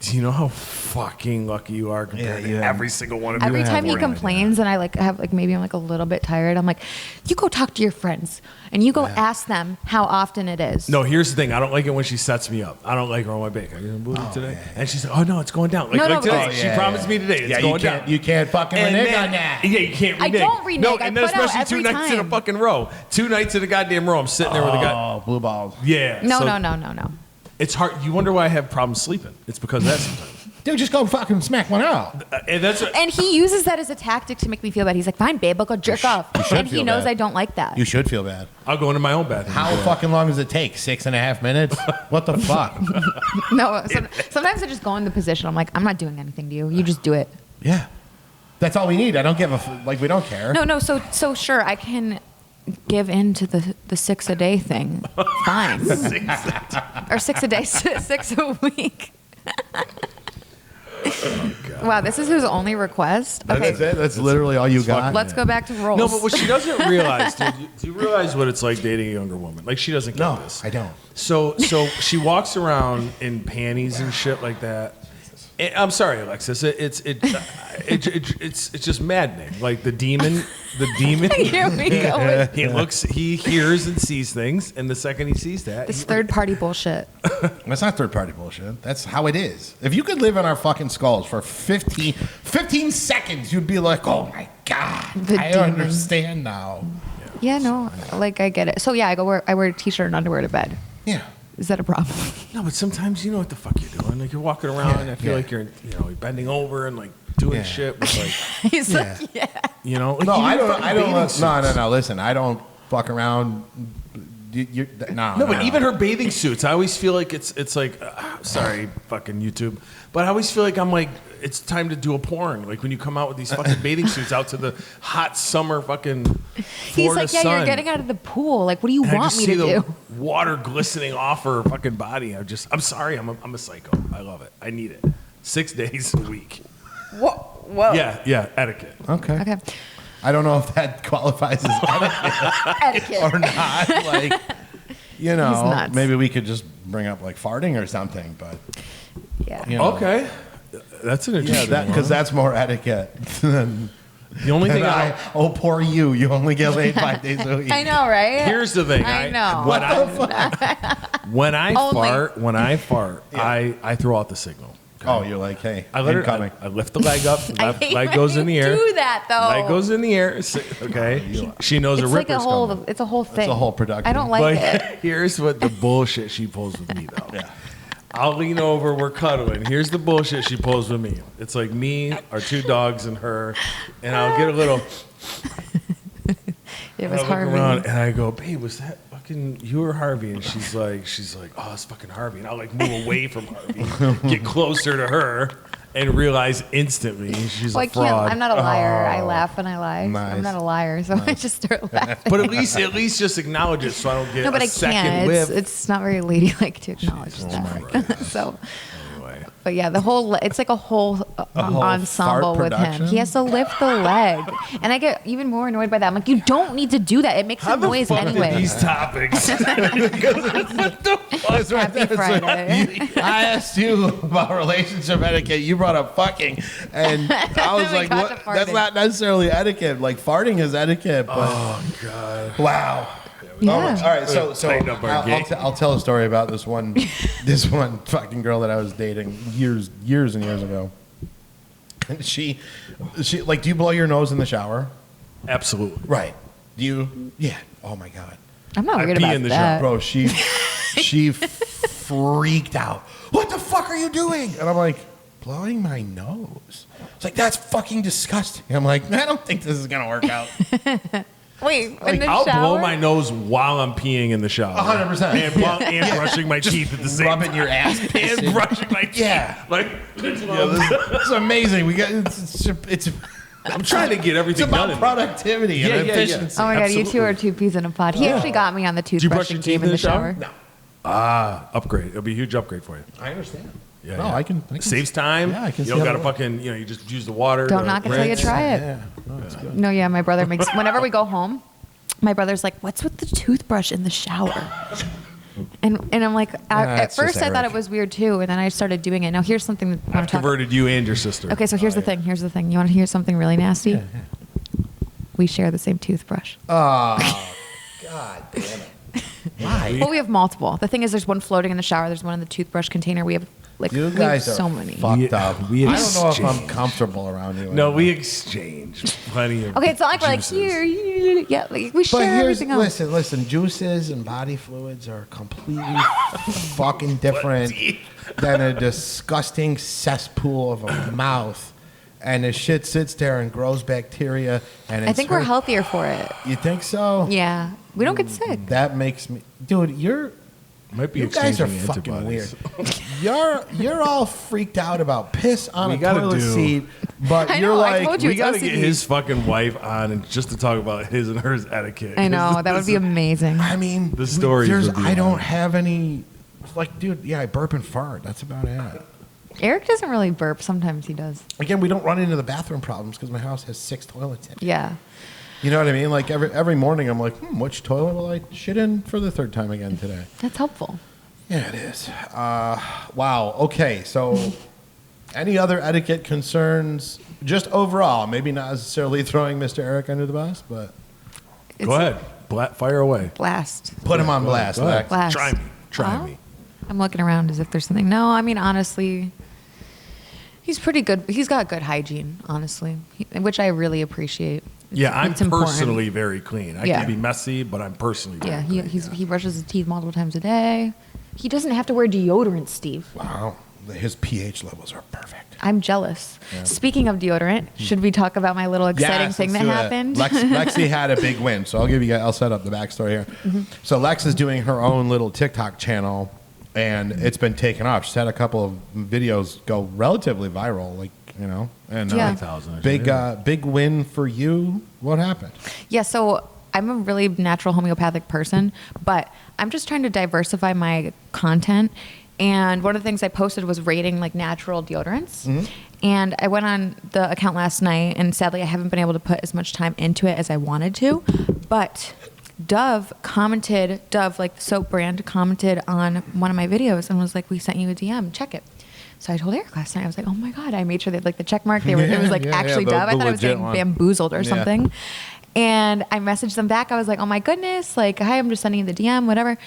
[SPEAKER 3] do you know how fucking lucky you are compared to every single one of you?
[SPEAKER 4] Every time he
[SPEAKER 3] have
[SPEAKER 4] complains and I maybe I'm like a little bit tired, I'm like, you go talk to your friends and you go ask them how often it is.
[SPEAKER 3] No, here's the thing. I don't like it when she sets me up. I don't like her on my back. Are you going to move today? And she's like, oh, no, it's going down. Like today.
[SPEAKER 4] but-
[SPEAKER 3] She promised me today it's going down.
[SPEAKER 2] You can't fucking renege on that.
[SPEAKER 3] Yeah, you can't renege.
[SPEAKER 4] I don't renege.
[SPEAKER 3] No,
[SPEAKER 4] I
[SPEAKER 3] and then
[SPEAKER 4] put out
[SPEAKER 3] especially 2
[SPEAKER 4] every
[SPEAKER 3] nights in a
[SPEAKER 4] time.
[SPEAKER 3] fucking row. 2 nights in a goddamn row. I'm sitting there with a guy.
[SPEAKER 2] Oh, blue balls.
[SPEAKER 3] Yeah.
[SPEAKER 4] No,
[SPEAKER 3] so
[SPEAKER 4] no.
[SPEAKER 3] It's hard. You wonder why I have problems sleeping. It's because of that sometimes.
[SPEAKER 2] Dude, just go fucking smack one out.
[SPEAKER 3] And that's
[SPEAKER 4] And he uses that as a tactic to make me feel bad. He's like, fine, babe, I'll go jerk off.
[SPEAKER 2] should
[SPEAKER 4] And he
[SPEAKER 2] feel
[SPEAKER 4] knows
[SPEAKER 2] bad.
[SPEAKER 4] I don't like that.
[SPEAKER 2] You should feel bad.
[SPEAKER 3] I'll go into my own bathroom.
[SPEAKER 2] How fucking long does it take? 6.5 minutes? What the fuck?
[SPEAKER 4] No, sometimes I just go in the position. I'm like, I'm not doing anything to you. You just do it.
[SPEAKER 2] Yeah. That's all we need. I don't give we don't care.
[SPEAKER 4] No. So sure, I can give in to the 6 a day thing. Fine. Or 6 a day, 6 a week. Wow, this is his only request. Okay,
[SPEAKER 2] That's it. That's literally all you got.
[SPEAKER 4] let's go back to roles.
[SPEAKER 3] No, but what she doesn't realize, dude, do you realize what it's like dating a younger woman? Like, she doesn't get
[SPEAKER 2] No,
[SPEAKER 3] this.
[SPEAKER 2] I don't.
[SPEAKER 3] So she walks around in panties and shit like that. I'm sorry, Alexis. It's just maddening. Like the demon.
[SPEAKER 4] Here we go.
[SPEAKER 3] He hears and sees things, and the second he sees that,
[SPEAKER 4] This third party bullshit.
[SPEAKER 2] That's not third party bullshit. That's how it is. If you could live in our fucking skulls for 15 seconds, you'd be like, oh my God,
[SPEAKER 4] The
[SPEAKER 2] I
[SPEAKER 4] demon.
[SPEAKER 2] understand now.
[SPEAKER 4] Yeah, no, like I get it. So yeah, I wear a t-shirt and underwear to bed.
[SPEAKER 2] Yeah.
[SPEAKER 4] Is that a problem?
[SPEAKER 3] no, but sometimes you know what the fuck you're doing. Like you're walking around, and I feel like you're bending over and like doing shit with like,
[SPEAKER 4] He's like, yeah.
[SPEAKER 3] like
[SPEAKER 2] No,
[SPEAKER 3] even
[SPEAKER 2] I don't.
[SPEAKER 3] fucking
[SPEAKER 2] I
[SPEAKER 3] bathing
[SPEAKER 2] don't.
[SPEAKER 3] suits.
[SPEAKER 2] No. Listen, I don't fuck around. No,
[SPEAKER 3] But even her bathing suits, I always feel like it's like, sorry, fucking YouTube, but I always feel like I'm like, it's time to do a porn. Like when you come out with these fucking bathing suits out to the hot summer fucking Florida
[SPEAKER 4] He's like, yeah,
[SPEAKER 3] sun.
[SPEAKER 4] you're getting out of the pool. Like, what do you
[SPEAKER 3] And I
[SPEAKER 4] want
[SPEAKER 3] just
[SPEAKER 4] me
[SPEAKER 3] see
[SPEAKER 4] to
[SPEAKER 3] the
[SPEAKER 4] do?
[SPEAKER 3] water glistening off her fucking body. I'm sorry, I'm a psycho. I love it. I need it. 6 days a week.
[SPEAKER 4] Whoa.
[SPEAKER 3] Yeah, etiquette.
[SPEAKER 2] Okay.
[SPEAKER 4] Okay.
[SPEAKER 2] I don't know if that qualifies as
[SPEAKER 4] Etiquette.
[SPEAKER 2] or not. Like,
[SPEAKER 4] He's nuts.
[SPEAKER 2] maybe we could just bring up like farting or something. But
[SPEAKER 4] Yeah.
[SPEAKER 2] you know.
[SPEAKER 3] Okay, that's an
[SPEAKER 2] Yeah,
[SPEAKER 3] interesting
[SPEAKER 2] because
[SPEAKER 3] one.
[SPEAKER 2] that's more etiquette than.
[SPEAKER 3] The only thing
[SPEAKER 2] Oh, poor you! You only get laid 5 days a week.
[SPEAKER 4] I know, right?
[SPEAKER 3] Here's the thing.
[SPEAKER 4] I know.
[SPEAKER 3] When I
[SPEAKER 4] Only.
[SPEAKER 3] fart, I throw out the signal.
[SPEAKER 2] Oh, you're like, hey,
[SPEAKER 3] I let her.
[SPEAKER 2] incoming.
[SPEAKER 3] I lift the leg up.
[SPEAKER 4] I
[SPEAKER 3] Left
[SPEAKER 4] hate
[SPEAKER 3] leg
[SPEAKER 4] when
[SPEAKER 3] goes in the
[SPEAKER 4] you
[SPEAKER 3] air.
[SPEAKER 4] do that, though.
[SPEAKER 3] Leg goes in the air. Okay. She knows
[SPEAKER 4] It's
[SPEAKER 3] a
[SPEAKER 4] like
[SPEAKER 3] ripper's
[SPEAKER 4] a whole.
[SPEAKER 3] coming.
[SPEAKER 4] It's a whole thing.
[SPEAKER 2] a whole production.
[SPEAKER 4] I don't like
[SPEAKER 3] But
[SPEAKER 4] it.
[SPEAKER 3] here's what the bullshit she pulls with me though.
[SPEAKER 2] Yeah.
[SPEAKER 3] I'll lean over, we're cuddling. Here's the bullshit she pulls with me. It's like me, our 2 dogs, and her, and I'll get a little.
[SPEAKER 4] It
[SPEAKER 3] I
[SPEAKER 4] was
[SPEAKER 3] look
[SPEAKER 4] Harvey.
[SPEAKER 3] around and I go, babe, was that fucking you or Harvey? And she's like, oh, it's fucking Harvey. And I'll like move away from Harvey, get closer to her, and realize instantly she's
[SPEAKER 4] Well,
[SPEAKER 3] a
[SPEAKER 4] I can't.
[SPEAKER 3] fraud.
[SPEAKER 4] I'm not a liar. I laugh when I lie.
[SPEAKER 2] Nice.
[SPEAKER 4] I'm not a liar, so I just start laughing.
[SPEAKER 3] But at least just acknowledge it so I don't get
[SPEAKER 4] No, but
[SPEAKER 3] a
[SPEAKER 4] I
[SPEAKER 3] second
[SPEAKER 4] can't.
[SPEAKER 3] whiff.
[SPEAKER 4] It's not very ladylike to acknowledge that. So,
[SPEAKER 3] Anyway.
[SPEAKER 4] but yeah, it's like a whole,
[SPEAKER 2] whole
[SPEAKER 4] ensemble
[SPEAKER 2] fart
[SPEAKER 4] with him.
[SPEAKER 2] production?
[SPEAKER 4] He has to lift the leg, and I get even more annoyed by that. I'm like, you don't need to do that. It makes
[SPEAKER 3] How
[SPEAKER 4] a
[SPEAKER 3] the
[SPEAKER 4] noise
[SPEAKER 3] fuck
[SPEAKER 4] anyway.
[SPEAKER 3] did these topics?
[SPEAKER 4] Happy Friday.
[SPEAKER 2] I asked you about relationship etiquette. You brought up fucking, and I was
[SPEAKER 4] We
[SPEAKER 2] like,
[SPEAKER 4] got
[SPEAKER 2] "What?
[SPEAKER 4] to
[SPEAKER 2] That's
[SPEAKER 4] farting.
[SPEAKER 2] not necessarily etiquette. Like farting is etiquette." But
[SPEAKER 3] Oh God.
[SPEAKER 2] wow,
[SPEAKER 4] Yeah.
[SPEAKER 2] All right. So
[SPEAKER 3] Tighten up our game.
[SPEAKER 2] I'll tell a story about this one fucking girl that I was dating years and years ago. And she like, do you blow your nose in the shower?
[SPEAKER 3] Absolutely.
[SPEAKER 2] Right. Do you? Yeah. Oh my God.
[SPEAKER 4] I'm not
[SPEAKER 3] I
[SPEAKER 4] worried
[SPEAKER 3] pee
[SPEAKER 4] about
[SPEAKER 3] in the
[SPEAKER 4] that.
[SPEAKER 2] Bro, she freaked out. What the fuck are you doing? And I'm like, blowing my nose. It's like, that's fucking disgusting. I'm like, I don't think this is gonna work out.
[SPEAKER 4] Wait,
[SPEAKER 2] Like,
[SPEAKER 4] in the
[SPEAKER 3] I'll
[SPEAKER 4] shower?
[SPEAKER 3] blow my nose while I'm peeing in the shower.
[SPEAKER 2] 100%.
[SPEAKER 3] And brushing my teeth at the same
[SPEAKER 2] Rubbing
[SPEAKER 3] time.
[SPEAKER 2] your ass.
[SPEAKER 3] And brushing my teeth.
[SPEAKER 2] Yeah.
[SPEAKER 3] Like,
[SPEAKER 2] This is amazing. We got it's
[SPEAKER 3] I'm trying to get everything
[SPEAKER 2] about
[SPEAKER 3] done. in-
[SPEAKER 2] productivity and
[SPEAKER 3] Yeah, yeah, yeah.
[SPEAKER 2] efficiency.
[SPEAKER 4] Oh my God, you
[SPEAKER 3] Absolutely.
[SPEAKER 4] two are two peas in a pod. He actually got me on the
[SPEAKER 3] you brush
[SPEAKER 4] toothbrushing
[SPEAKER 3] your
[SPEAKER 4] game
[SPEAKER 3] teeth
[SPEAKER 4] in the shower.
[SPEAKER 2] No,
[SPEAKER 3] Upgrade. It'll be a huge upgrade for you.
[SPEAKER 2] I understand.
[SPEAKER 3] Yeah,
[SPEAKER 2] No,
[SPEAKER 3] yeah.
[SPEAKER 2] I can
[SPEAKER 3] Saves time.
[SPEAKER 2] Yeah, I can
[SPEAKER 3] You
[SPEAKER 2] see
[SPEAKER 3] don't
[SPEAKER 2] how
[SPEAKER 3] got to
[SPEAKER 2] that
[SPEAKER 3] fucking, you just use the water.
[SPEAKER 4] Don't
[SPEAKER 3] to
[SPEAKER 4] knock until you
[SPEAKER 3] rinse.
[SPEAKER 4] try it.
[SPEAKER 2] Yeah. No, it's good.
[SPEAKER 4] No, yeah, my brother makes. Whenever we go home, my brother's like, "What's with the toothbrush in the shower?" And I'm like, at
[SPEAKER 2] it's just
[SPEAKER 4] first I thought
[SPEAKER 2] Eric.
[SPEAKER 4] it was weird too, and then I started doing it. Now here's something that I want
[SPEAKER 3] I've
[SPEAKER 4] to talk.
[SPEAKER 3] converted you and your sister.
[SPEAKER 4] Okay, so here's the thing. Here's the thing. You want to hear something really nasty? We share the same toothbrush.
[SPEAKER 2] Oh, God damn it. Why?
[SPEAKER 4] Well, we have multiple. The thing is, there's one floating in the shower. There's one in the toothbrush container. We have like
[SPEAKER 2] You
[SPEAKER 4] we have
[SPEAKER 2] guys are
[SPEAKER 4] so many.
[SPEAKER 2] fucked up.
[SPEAKER 3] we
[SPEAKER 2] I don't know if I'm
[SPEAKER 3] exchange.
[SPEAKER 2] comfortable around you.
[SPEAKER 3] No,
[SPEAKER 2] anymore.
[SPEAKER 3] we exchange plenty of
[SPEAKER 4] Okay, it's not like we're like
[SPEAKER 3] juices.
[SPEAKER 4] here, yeah, like we
[SPEAKER 2] But
[SPEAKER 4] share
[SPEAKER 2] here's,
[SPEAKER 4] everything else.
[SPEAKER 2] listen, juices and body fluids are completely fucking different than a disgusting cesspool of a mouth. And the shit sits there and grows bacteria. And
[SPEAKER 4] I think we're healthier for it.
[SPEAKER 2] You think so?
[SPEAKER 4] Yeah, we don't get sick.
[SPEAKER 2] That makes me, dude.
[SPEAKER 3] Might be
[SPEAKER 2] You guys are
[SPEAKER 3] exchanging
[SPEAKER 2] fucking
[SPEAKER 3] antibodies.
[SPEAKER 2] weird. You're all freaked out about piss on
[SPEAKER 3] We
[SPEAKER 2] a
[SPEAKER 3] gotta
[SPEAKER 2] toilet
[SPEAKER 3] do-
[SPEAKER 2] seat, but
[SPEAKER 4] I
[SPEAKER 2] you're
[SPEAKER 4] know, I
[SPEAKER 2] like,
[SPEAKER 4] told you.
[SPEAKER 3] We
[SPEAKER 4] It's
[SPEAKER 3] got to get
[SPEAKER 4] OCD.
[SPEAKER 3] his fucking wife on and just to talk about his and hers etiquette.
[SPEAKER 4] I know that would be
[SPEAKER 3] amazing.
[SPEAKER 4] amazing.
[SPEAKER 2] I mean,
[SPEAKER 3] The stories would be
[SPEAKER 2] I don't
[SPEAKER 3] wild.
[SPEAKER 2] have any. Like, dude, yeah, I burp and fart. That's about it.
[SPEAKER 4] Eric doesn't really burp. Sometimes he does.
[SPEAKER 2] Again, we don't run into the bathroom problems because my house has 6 toilets in it.
[SPEAKER 4] Yeah.
[SPEAKER 2] You know what I mean? Like every morning, I'm like, which toilet will I shit in for the 3rd time again today?
[SPEAKER 4] That's helpful.
[SPEAKER 2] Yeah, it is. Wow. Okay, so any other etiquette concerns? Just overall, maybe not necessarily throwing Mr. Eric under the bus, but
[SPEAKER 3] Go ahead. Fire away.
[SPEAKER 4] Blast.
[SPEAKER 2] put him on blast.
[SPEAKER 3] Go ahead.
[SPEAKER 2] Lex.
[SPEAKER 4] Blast.
[SPEAKER 3] Try me. Try
[SPEAKER 4] Oh.
[SPEAKER 3] me.
[SPEAKER 4] I'm looking around as if there's something. No, I mean honestly, he's pretty good. He's got good hygiene, honestly, which I really appreciate.
[SPEAKER 3] Yeah, I'm
[SPEAKER 4] It's important.
[SPEAKER 3] personally very clean. I
[SPEAKER 4] Yeah.
[SPEAKER 3] can be messy, but I'm personally very
[SPEAKER 4] Yeah,
[SPEAKER 3] clean.
[SPEAKER 4] he brushes his teeth multiple times a day. He doesn't have to wear deodorant, Steve.
[SPEAKER 2] Wow, his pH levels are perfect.
[SPEAKER 4] I'm jealous. Speaking of deodorant, should we talk about my little exciting
[SPEAKER 2] Yes,
[SPEAKER 4] thing
[SPEAKER 2] let's
[SPEAKER 4] that
[SPEAKER 2] do it.
[SPEAKER 4] happened?
[SPEAKER 2] Lexi had a big win, so I'll set up the backstory here. So Lex is doing her own little TikTok channel, and it's been taken off. She's had a couple of videos go relatively viral, and
[SPEAKER 4] Yeah.
[SPEAKER 3] 20,000,
[SPEAKER 2] big win for you. What happened?
[SPEAKER 4] Yeah, so I'm a really natural homeopathic person, but I'm just trying to diversify my content. And one of the things I posted was rating like natural deodorants. And I went on the account last night, and sadly, I haven't been able to put as much time into it as I wanted to. But Dove, like the soap brand, commented on one of my videos and was like, "We sent you a DM, check it." So I told Eric last night, I was like, "Oh my God," I made sure that like the check mark, it was like actually Dove. I thought I was getting bamboozled or something. And I messaged them back. I was like, "Oh my goodness, like, hi, I'm just sending you the DM, whatever."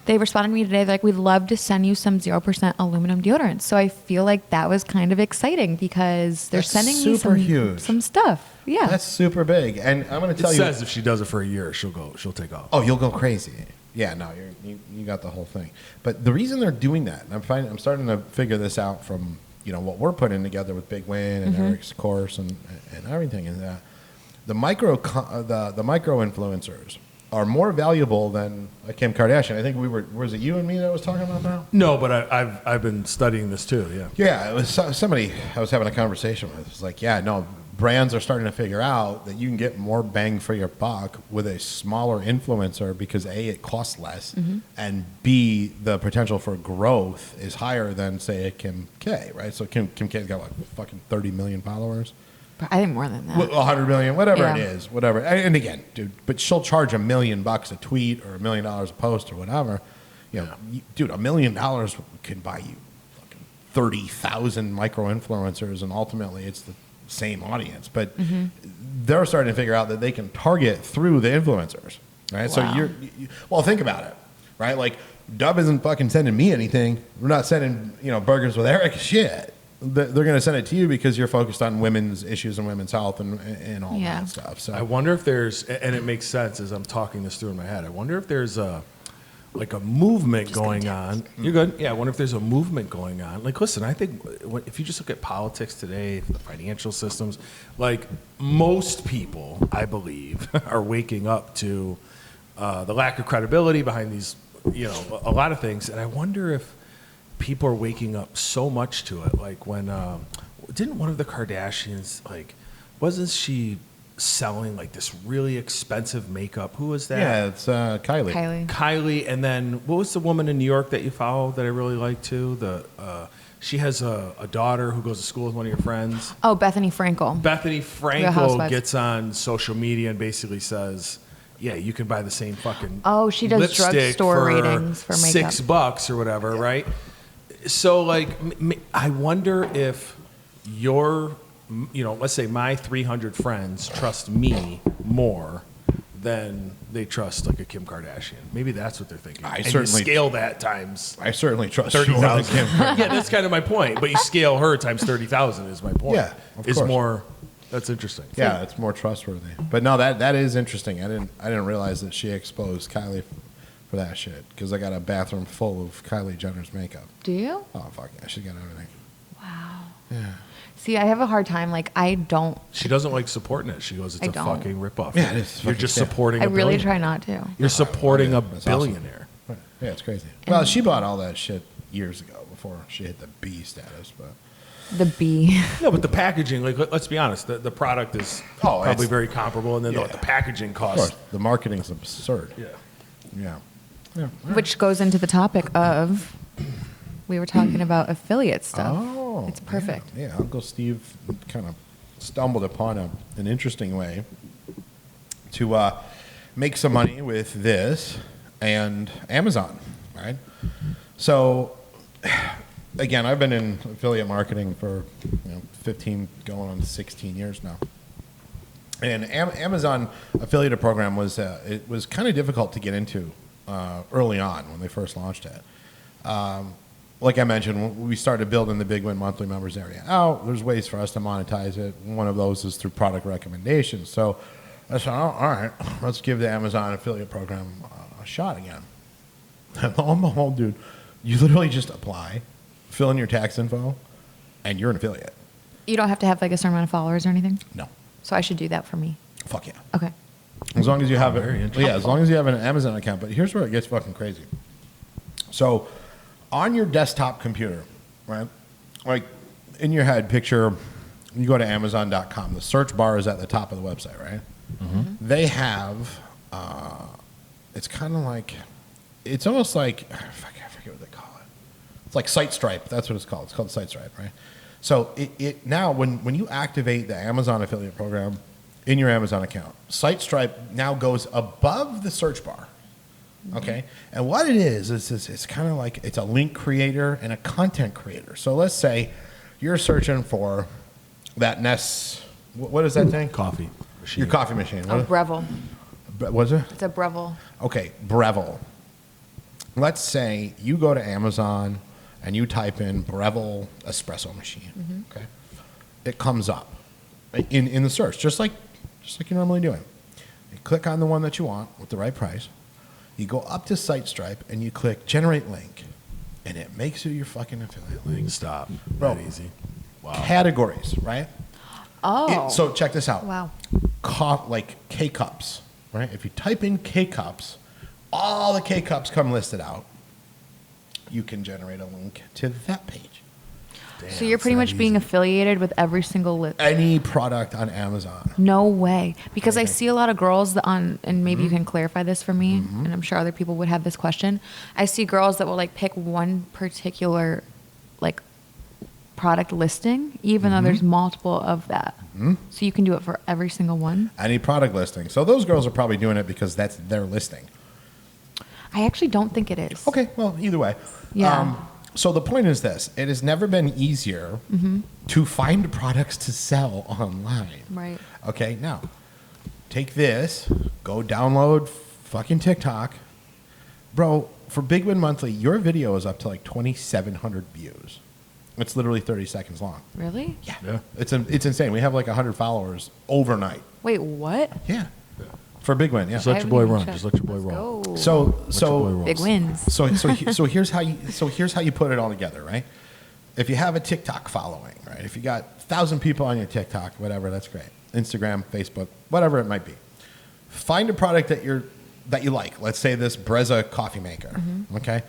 [SPEAKER 4] They responded to me today. They're like, "We'd love to send you some 0% aluminum deodorants." So I feel like that was kind of exciting because they're
[SPEAKER 2] That's
[SPEAKER 4] sending me
[SPEAKER 2] super huge.
[SPEAKER 4] some stuff. Yeah.
[SPEAKER 2] That's super big, and I'm going to
[SPEAKER 3] It
[SPEAKER 2] tell you.
[SPEAKER 3] says if she does it for a year, she'll take off.
[SPEAKER 2] Oh, you'll go crazy. Yeah, no, you got the whole thing. But the reason they're doing that, and I'm starting to figure this out from what we're putting together with Big Win and Eric's course and everything, is that the micro influencers are more valuable than Kim Kardashian. I think was it you and me that was talking about that?
[SPEAKER 3] No, but I've been studying this too. Yeah.
[SPEAKER 2] Yeah, it was somebody I was having a conversation with. It was like, yeah, no, brands are starting to figure out that you can get more bang for your buck with a smaller influencer because A, it costs less, and B, the potential for growth is higher than, say, a Kim K, right? So Kim K's got, fucking 30 million followers?
[SPEAKER 4] I think more than that.
[SPEAKER 2] 100 million, whatever
[SPEAKER 4] Yeah.
[SPEAKER 2] it is, whatever. And again, dude, but she'll charge $1 million a tweet or $1 million a post or whatever. Dude, $1 million can buy you fucking 30,000 micro influencers, and ultimately it's the same audience. But they're starting to figure out that they can target through the influencers. right? So
[SPEAKER 4] Wow.
[SPEAKER 2] well, think about it, right? Like Dub isn't fucking sending me anything. We're not sending Burgers with Eric shit. They're going to send it to you because you're focused on women's issues and women's health and all
[SPEAKER 4] Yeah.
[SPEAKER 2] that stuff. So
[SPEAKER 3] I wonder if there's, and it makes sense as I'm talking this through in my head. I wonder if there's a movement going on. You're good. Yeah, I wonder if there's a movement going on. Like, listen, I think if you just look at politics today, the financial systems, like most people, I believe, are waking up to the lack of credibility behind these, a lot of things. And I wonder if people are waking up so much to it. Like when, didn't one of the Kardashians, wasn't she selling like this really expensive makeup? Who was that?
[SPEAKER 2] yeah, it's Kylie.
[SPEAKER 3] Kylie, and then what was the woman in New York that you follow that I really like too? She has a daughter who goes to school with one of your friends.
[SPEAKER 4] Oh, Bethany Frankel.
[SPEAKER 3] Bethany
[SPEAKER 4] Real
[SPEAKER 3] Frankel
[SPEAKER 4] Housewives.
[SPEAKER 3] gets on social media and basically says, "Yeah, you can buy the same fucking
[SPEAKER 4] Oh, she does
[SPEAKER 3] lipstick
[SPEAKER 4] drugstore ratings for makeup.
[SPEAKER 3] $6 or whatever, right?" So, I wonder if let's say my 300 friends trust me more than they trust like a Kim Kardashian. Maybe that's what they're thinking.
[SPEAKER 2] I
[SPEAKER 3] And
[SPEAKER 2] certainly-
[SPEAKER 3] you scale that times
[SPEAKER 2] I certainly trust you more than
[SPEAKER 3] 30,000.
[SPEAKER 2] Kim.
[SPEAKER 3] Yeah, that's kind of my point. But you scale her times 30,000 is my point.
[SPEAKER 2] Yeah, of
[SPEAKER 3] is
[SPEAKER 2] course.
[SPEAKER 3] more. That's interesting.
[SPEAKER 2] Yeah, it's more trustworthy. But no, that is interesting. I didn't realize that she exposed Kylie for that shit because I got a bathroom full of Kylie Jenner's makeup.
[SPEAKER 4] Do you?
[SPEAKER 2] Oh fuck yeah, she got everything.
[SPEAKER 4] Wow.
[SPEAKER 2] Yeah.
[SPEAKER 4] See, I have a hard time. Like, I don't.
[SPEAKER 3] She doesn't like supporting it. She goes, "It's
[SPEAKER 4] I
[SPEAKER 3] a
[SPEAKER 4] don't.
[SPEAKER 3] fucking ripoff."
[SPEAKER 2] Yeah, it is
[SPEAKER 3] You're
[SPEAKER 2] fucking
[SPEAKER 3] just
[SPEAKER 2] shit.
[SPEAKER 3] supporting.
[SPEAKER 4] I
[SPEAKER 3] a
[SPEAKER 4] really
[SPEAKER 3] billionaire.
[SPEAKER 4] try not to.
[SPEAKER 3] You're supporting a
[SPEAKER 2] That's awesome.
[SPEAKER 3] billionaire.
[SPEAKER 2] Right. Yeah, it's crazy. Well, she bought all that shit years ago before she hit the B status, but
[SPEAKER 4] The B.
[SPEAKER 3] No, but the packaging, let's be honest, the product is
[SPEAKER 2] Oh,
[SPEAKER 3] probably
[SPEAKER 2] it's-
[SPEAKER 3] very comparable, and then
[SPEAKER 2] yeah.
[SPEAKER 3] what the packaging
[SPEAKER 2] of
[SPEAKER 3] costs.
[SPEAKER 2] course the marketing's absurd.
[SPEAKER 3] Yeah.
[SPEAKER 2] Yeah. Yeah.
[SPEAKER 4] Which goes into the topic of, we were talking about affiliate stuff.
[SPEAKER 2] Oh,
[SPEAKER 4] It's perfect.
[SPEAKER 2] Yeah, Uncle Steve kind of stumbled upon an interesting way to make some money with this and Amazon, right? So, again, I've been in affiliate marketing for 15, going on 16 years now. And Amazon affiliate program was it was kind of difficult to get into early on when they first launched it. Like I mentioned, we started building the Big Win monthly members area out. There's ways for us to monetize it. One of those is through product recommendations. So I said, all right, let's give the Amazon affiliate program a shot again. And lo and behold, dude, you literally just apply, fill in your tax info, and you're an affiliate.
[SPEAKER 4] You don't have to have like a certain amount of followers or anything?
[SPEAKER 2] No.
[SPEAKER 4] So I should do that for me.
[SPEAKER 2] Fuck yeah.
[SPEAKER 4] Okay.
[SPEAKER 2] As long as you have
[SPEAKER 3] very
[SPEAKER 2] it.
[SPEAKER 3] interesting.
[SPEAKER 2] Yeah, as long as you have an Amazon account. But here's where it gets fucking crazy. So on your desktop computer, right? Like in your head, picture you go to Amazon.com. The search bar is at the top of the website, right?
[SPEAKER 3] Mm-hmm.
[SPEAKER 2] They have, it's kind of like, it's almost like, I forget what they call it. It's like Site Stripe. That's what it's called. It's called Site Stripe, right? So it now, when you activate the Amazon affiliate program in your Amazon account, Site Stripe now goes above the search bar. Okay, and what it is it's kind of like it's a link creator and a content creator. So let's say you're searching for that Nest. What is that thing?
[SPEAKER 3] Coffee machine.
[SPEAKER 2] Your coffee machine.
[SPEAKER 4] Oh,
[SPEAKER 2] What
[SPEAKER 4] Breville.
[SPEAKER 2] was it?
[SPEAKER 4] It's a Breville.
[SPEAKER 2] Okay, Breville. Let's say you go to Amazon and you type in Breville espresso machine. Okay, it comes up in the search, just like you're normally doing. You click on the one that you want with the right price. You go up to Site Stripe and you click Generate Link, and it makes you your fucking affiliate link.
[SPEAKER 3] Stop.
[SPEAKER 2] Bro.
[SPEAKER 3] That easy. Wow.
[SPEAKER 2] Categories, right?
[SPEAKER 4] Oh.
[SPEAKER 2] So check this out.
[SPEAKER 4] Wow.
[SPEAKER 2] Like K-Cups, right? If you type in K-Cups, all the K-Cups come listed out. You can generate a link to that page.
[SPEAKER 4] So you're pretty much being affiliated with every single list.
[SPEAKER 2] Any product on Amazon.
[SPEAKER 4] No way. Because I
[SPEAKER 2] Okay.
[SPEAKER 4] see a lot of girls that and maybe you can clarify this for me, and I'm sure other people would have this question. I see girls that will like pick one particular like product listing, even though there's multiple of that. So you can do it for every single one.
[SPEAKER 2] Any product listing. So those girls are probably doing it because that's their listing.
[SPEAKER 4] I actually don't think it is.
[SPEAKER 2] Okay, well, either way.
[SPEAKER 4] Yeah.
[SPEAKER 2] So the point is this. It has never been easier to find products to sell online.
[SPEAKER 4] Right.
[SPEAKER 2] Okay, now, take this, go download fucking TikTok. Bro, for Big Win Monthly, your video is up to like 2,700 views. It's literally 30 seconds long.
[SPEAKER 4] Really?
[SPEAKER 3] Yeah.
[SPEAKER 2] It's insane. We have like 100 followers overnight.
[SPEAKER 4] Wait, what?
[SPEAKER 2] Yeah. For Big Win, yeah.
[SPEAKER 3] Just let
[SPEAKER 4] I
[SPEAKER 3] your boy
[SPEAKER 4] haven't
[SPEAKER 3] run.
[SPEAKER 4] even
[SPEAKER 3] Just let your boy
[SPEAKER 4] checked.
[SPEAKER 3] roll.
[SPEAKER 4] Let's go.
[SPEAKER 3] Let your boy roll.
[SPEAKER 4] Big wins.
[SPEAKER 2] So here's how you put it all together, right? If you have a TikTok following, right? If you got 1,000 people on your TikTok, whatever, that's great. Instagram, Facebook, whatever it might be. Find a product that you like. Let's say this Brezza coffee maker. Okay,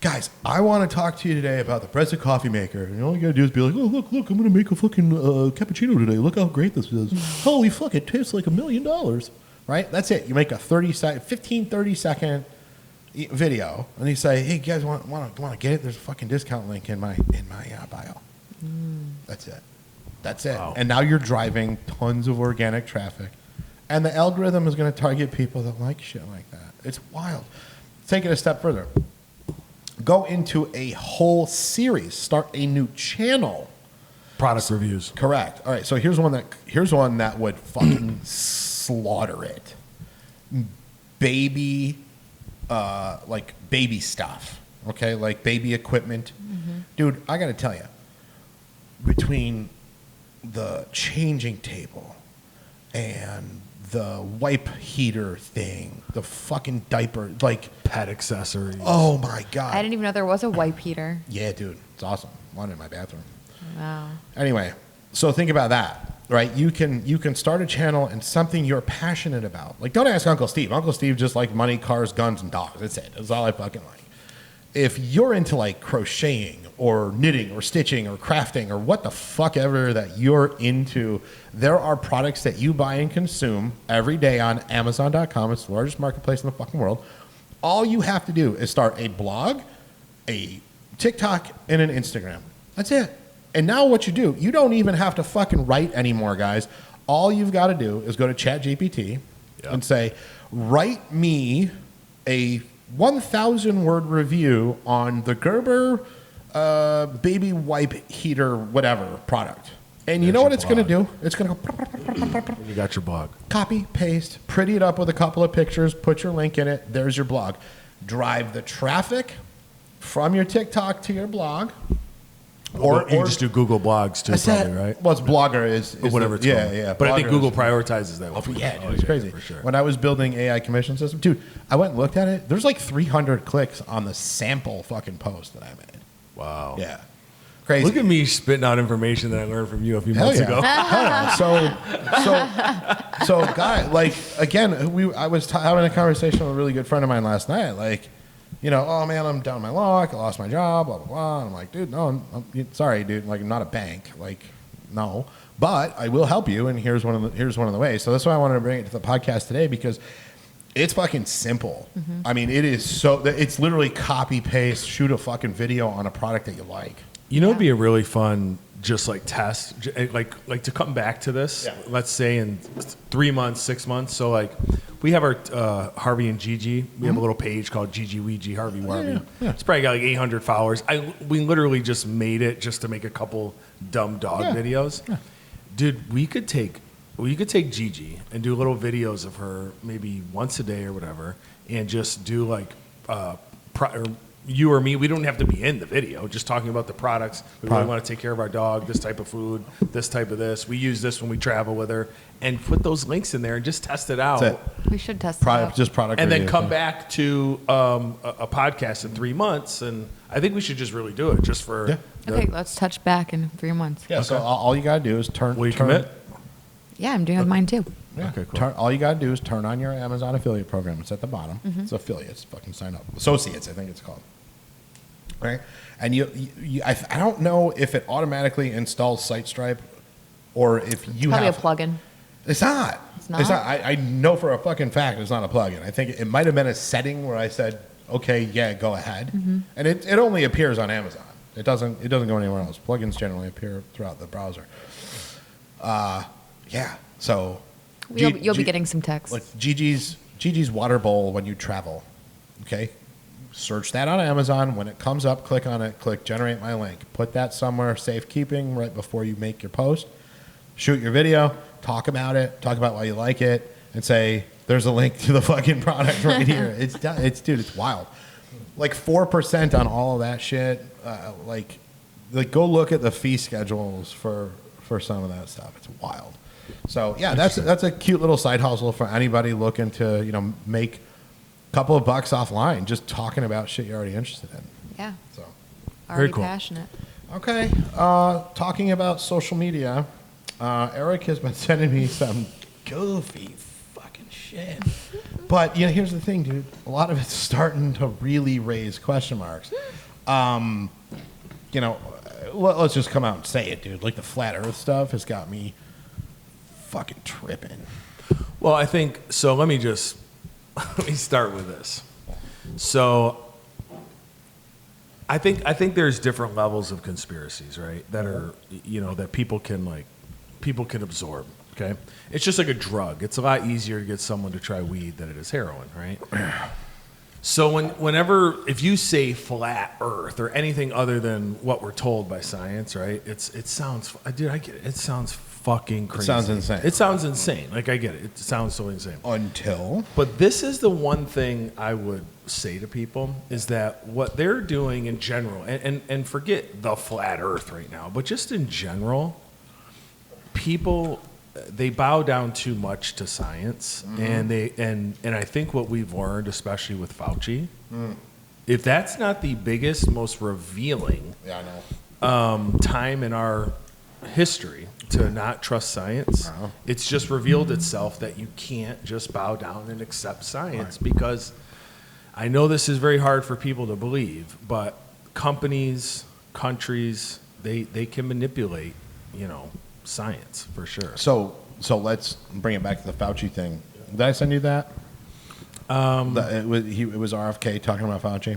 [SPEAKER 2] guys, I want to talk to you today about the Brezza coffee maker. And all you gotta do is be like, oh look, I'm gonna make a fucking cappuccino today. Look how great this is. Holy fuck, it tastes like $1 million. Right? That's it. You make a 30 second video, and you say, "Hey, guys, want to get it? There's a fucking discount link in my bio." That's it. That's it.
[SPEAKER 3] Wow.
[SPEAKER 2] And now you're driving tons of organic traffic, and the algorithm is going to target people that like shit like that. It's wild. Take it a step further. Go into a whole series. Start a new channel.
[SPEAKER 3] Product reviews.
[SPEAKER 2] Correct. All right. So here's one that would fucking slaughter it. Baby, like baby stuff. Okay, like baby equipment. Dude, I gotta tell you, between the changing table and the wipe heater thing, the fucking diaper, like
[SPEAKER 3] Pet accessories.
[SPEAKER 2] oh my god.
[SPEAKER 4] I didn't even know there was a wipe heater.
[SPEAKER 2] Yeah, dude, it's awesome. One in my bathroom.
[SPEAKER 4] Wow.
[SPEAKER 2] Anyway, so think about that, right? You can start a channel and something you're passionate about. Like, don't ask Uncle Steve. Uncle Steve just likes money, cars, guns, and dogs. That's it. That's all I fucking like. If you're into like crocheting or knitting or stitching or crafting or what the fuck ever that you're into, there are products that you buy and consume every day on Amazon.com. It's the largest marketplace in the fucking world. All you have to do is start a blog, a TikTok, and an Instagram. That's it. And now what you do, you don't even have to fucking write anymore, guys. All you've got to do is go to ChatGPT and say, write me a 1,000-word review on the Gerber baby wipe heater whatever product. And you know what it's going to do? It's going to go
[SPEAKER 3] You got your blog.
[SPEAKER 2] copy, paste, pretty it up with a couple of pictures, put your link in it. There's your blog. Drive the traffic from your TikTok to your blog.
[SPEAKER 3] Or you just do Google Blogs too, probably, right?
[SPEAKER 2] Well, it's Blogger is
[SPEAKER 3] Whatever it's
[SPEAKER 2] yeah,
[SPEAKER 3] called.
[SPEAKER 2] yeah.
[SPEAKER 3] But I think
[SPEAKER 2] Blogger
[SPEAKER 3] Google
[SPEAKER 2] is-
[SPEAKER 3] prioritizes that one.
[SPEAKER 2] Yeah, dude, it's crazy.
[SPEAKER 3] For sure.
[SPEAKER 2] When I was building AI commission system, dude, I went and looked at it. There's like 300 clicks on the sample fucking post that I made.
[SPEAKER 3] Wow.
[SPEAKER 2] Yeah, crazy.
[SPEAKER 3] Look at me spitting out information that I learned from you a few
[SPEAKER 2] Hell
[SPEAKER 3] months
[SPEAKER 2] yeah.
[SPEAKER 3] ago.
[SPEAKER 2] Hell yeah. So, guy, like again, I was having a conversation with a really good friend of mine last night. Like, you know, oh man, I'm down my luck. I lost my job. Blah blah blah. And I'm like, dude, no, sorry, dude. Like, I'm not a bank. Like, no, but I will help you. And here's one of the ways. So that's why I wanted to bring it to the podcast today, because it's fucking simple. I mean, it is it's literally copy paste, shoot a fucking video on a product that you like.
[SPEAKER 3] You know, it'd be a really fun, just like test, like to come back to this.
[SPEAKER 2] Yeah.
[SPEAKER 3] Let's say in 3 months, 6 months. So like, we have our Harvey and Gigi. We have a little page called Gigi Ouija Harvey Warby.
[SPEAKER 2] yeah.
[SPEAKER 3] It's probably got like 800 followers. We literally just made it just to make a couple dumb dog videos.
[SPEAKER 2] Yeah.
[SPEAKER 3] Dude, we could take Gigi and do little videos of her maybe once a day or whatever, and just do like or you or me. We don't have to be in the video. Just talking about the products. We really want to take care of our dog. This type of food. This type of this. We use this when we travel with her, and put those links in there and just test it out.
[SPEAKER 2] That's it.
[SPEAKER 4] We should test it out.
[SPEAKER 2] Just product
[SPEAKER 3] And then
[SPEAKER 2] review.
[SPEAKER 3] come back to a podcast in 3 months, and I think we should just really do it just for.
[SPEAKER 2] Yeah.
[SPEAKER 4] Okay, let's touch back in 3 months.
[SPEAKER 2] Yeah. So all you gotta do is turn.
[SPEAKER 3] Will you commit?
[SPEAKER 4] Yeah, I'm doing it with mine too.
[SPEAKER 2] Yeah.
[SPEAKER 3] Okay, cool.
[SPEAKER 2] All you gotta do is turn on your Amazon affiliate program. It's at the bottom. It's affiliates. Fucking sign up. Associates, I think it's called. Right. And I don't know if it automatically installs SiteStripe, or if you
[SPEAKER 4] Probably
[SPEAKER 2] have
[SPEAKER 4] a plugin.
[SPEAKER 2] It's not.
[SPEAKER 4] It's not?
[SPEAKER 2] I know for a fucking fact it's not a plugin. I think it might have been a setting where I said, okay, yeah, go ahead. And it only appears on Amazon. It doesn't go anywhere else. Plugins generally appear throughout the browser. Yeah. So
[SPEAKER 4] You'll be getting some text.
[SPEAKER 2] like Gigi's water bowl when you travel. Okay. Search that on Amazon. When it comes up, click on it, click generate my link. Put that somewhere safekeeping right before you make your post. Shoot your video, talk about it, talk about why you like it, and say, There's a link to the fucking product right here. Dude, it's wild. Like 4% on all of that shit. Like go look at the fee schedules for some of that stuff. It's wild. So yeah, that's a cute little side hustle for anybody looking to make a couple of bucks offline, just talking about shit you're already interested in.
[SPEAKER 4] Yeah.
[SPEAKER 2] So
[SPEAKER 4] Already
[SPEAKER 3] cool.
[SPEAKER 4] passionate.
[SPEAKER 2] okay, talking about social media, Eric has been sending me some goofy fucking shit. But here's the thing, dude. A lot of it's starting to really raise question marks. Let's just come out and say it, dude. Like the flat Earth stuff has got me fucking tripping.
[SPEAKER 3] Well, I think so. Let me start with this. So, I think there's different levels of conspiracies, right? That are that people can absorb. Okay, it's just like a drug. It's a lot easier to get someone to try weed than it is heroin, right? So if you say flat Earth or anything other than what we're told by science, right? It sounds, dude, I get it. It sounds fucking crazy.
[SPEAKER 2] It sounds insane.
[SPEAKER 3] It sounds insane. Like I get it. It sounds so insane.
[SPEAKER 2] Until.
[SPEAKER 3] But this is the one thing I would say to people is that what they're doing in general, and forget the flat Earth right now, but just in general, people, they bow down too much to science, and I think what we've learned, especially with Fauci, if that's not the biggest, most revealing time in our history to not trust science, it's just revealed itself that you can't just bow down and accept science because I know this is very hard for people to believe, but companies, countries, they can manipulate, science for sure.
[SPEAKER 2] So let's bring it back to the Fauci thing. Did I send you that? It was RFK talking about Fauci.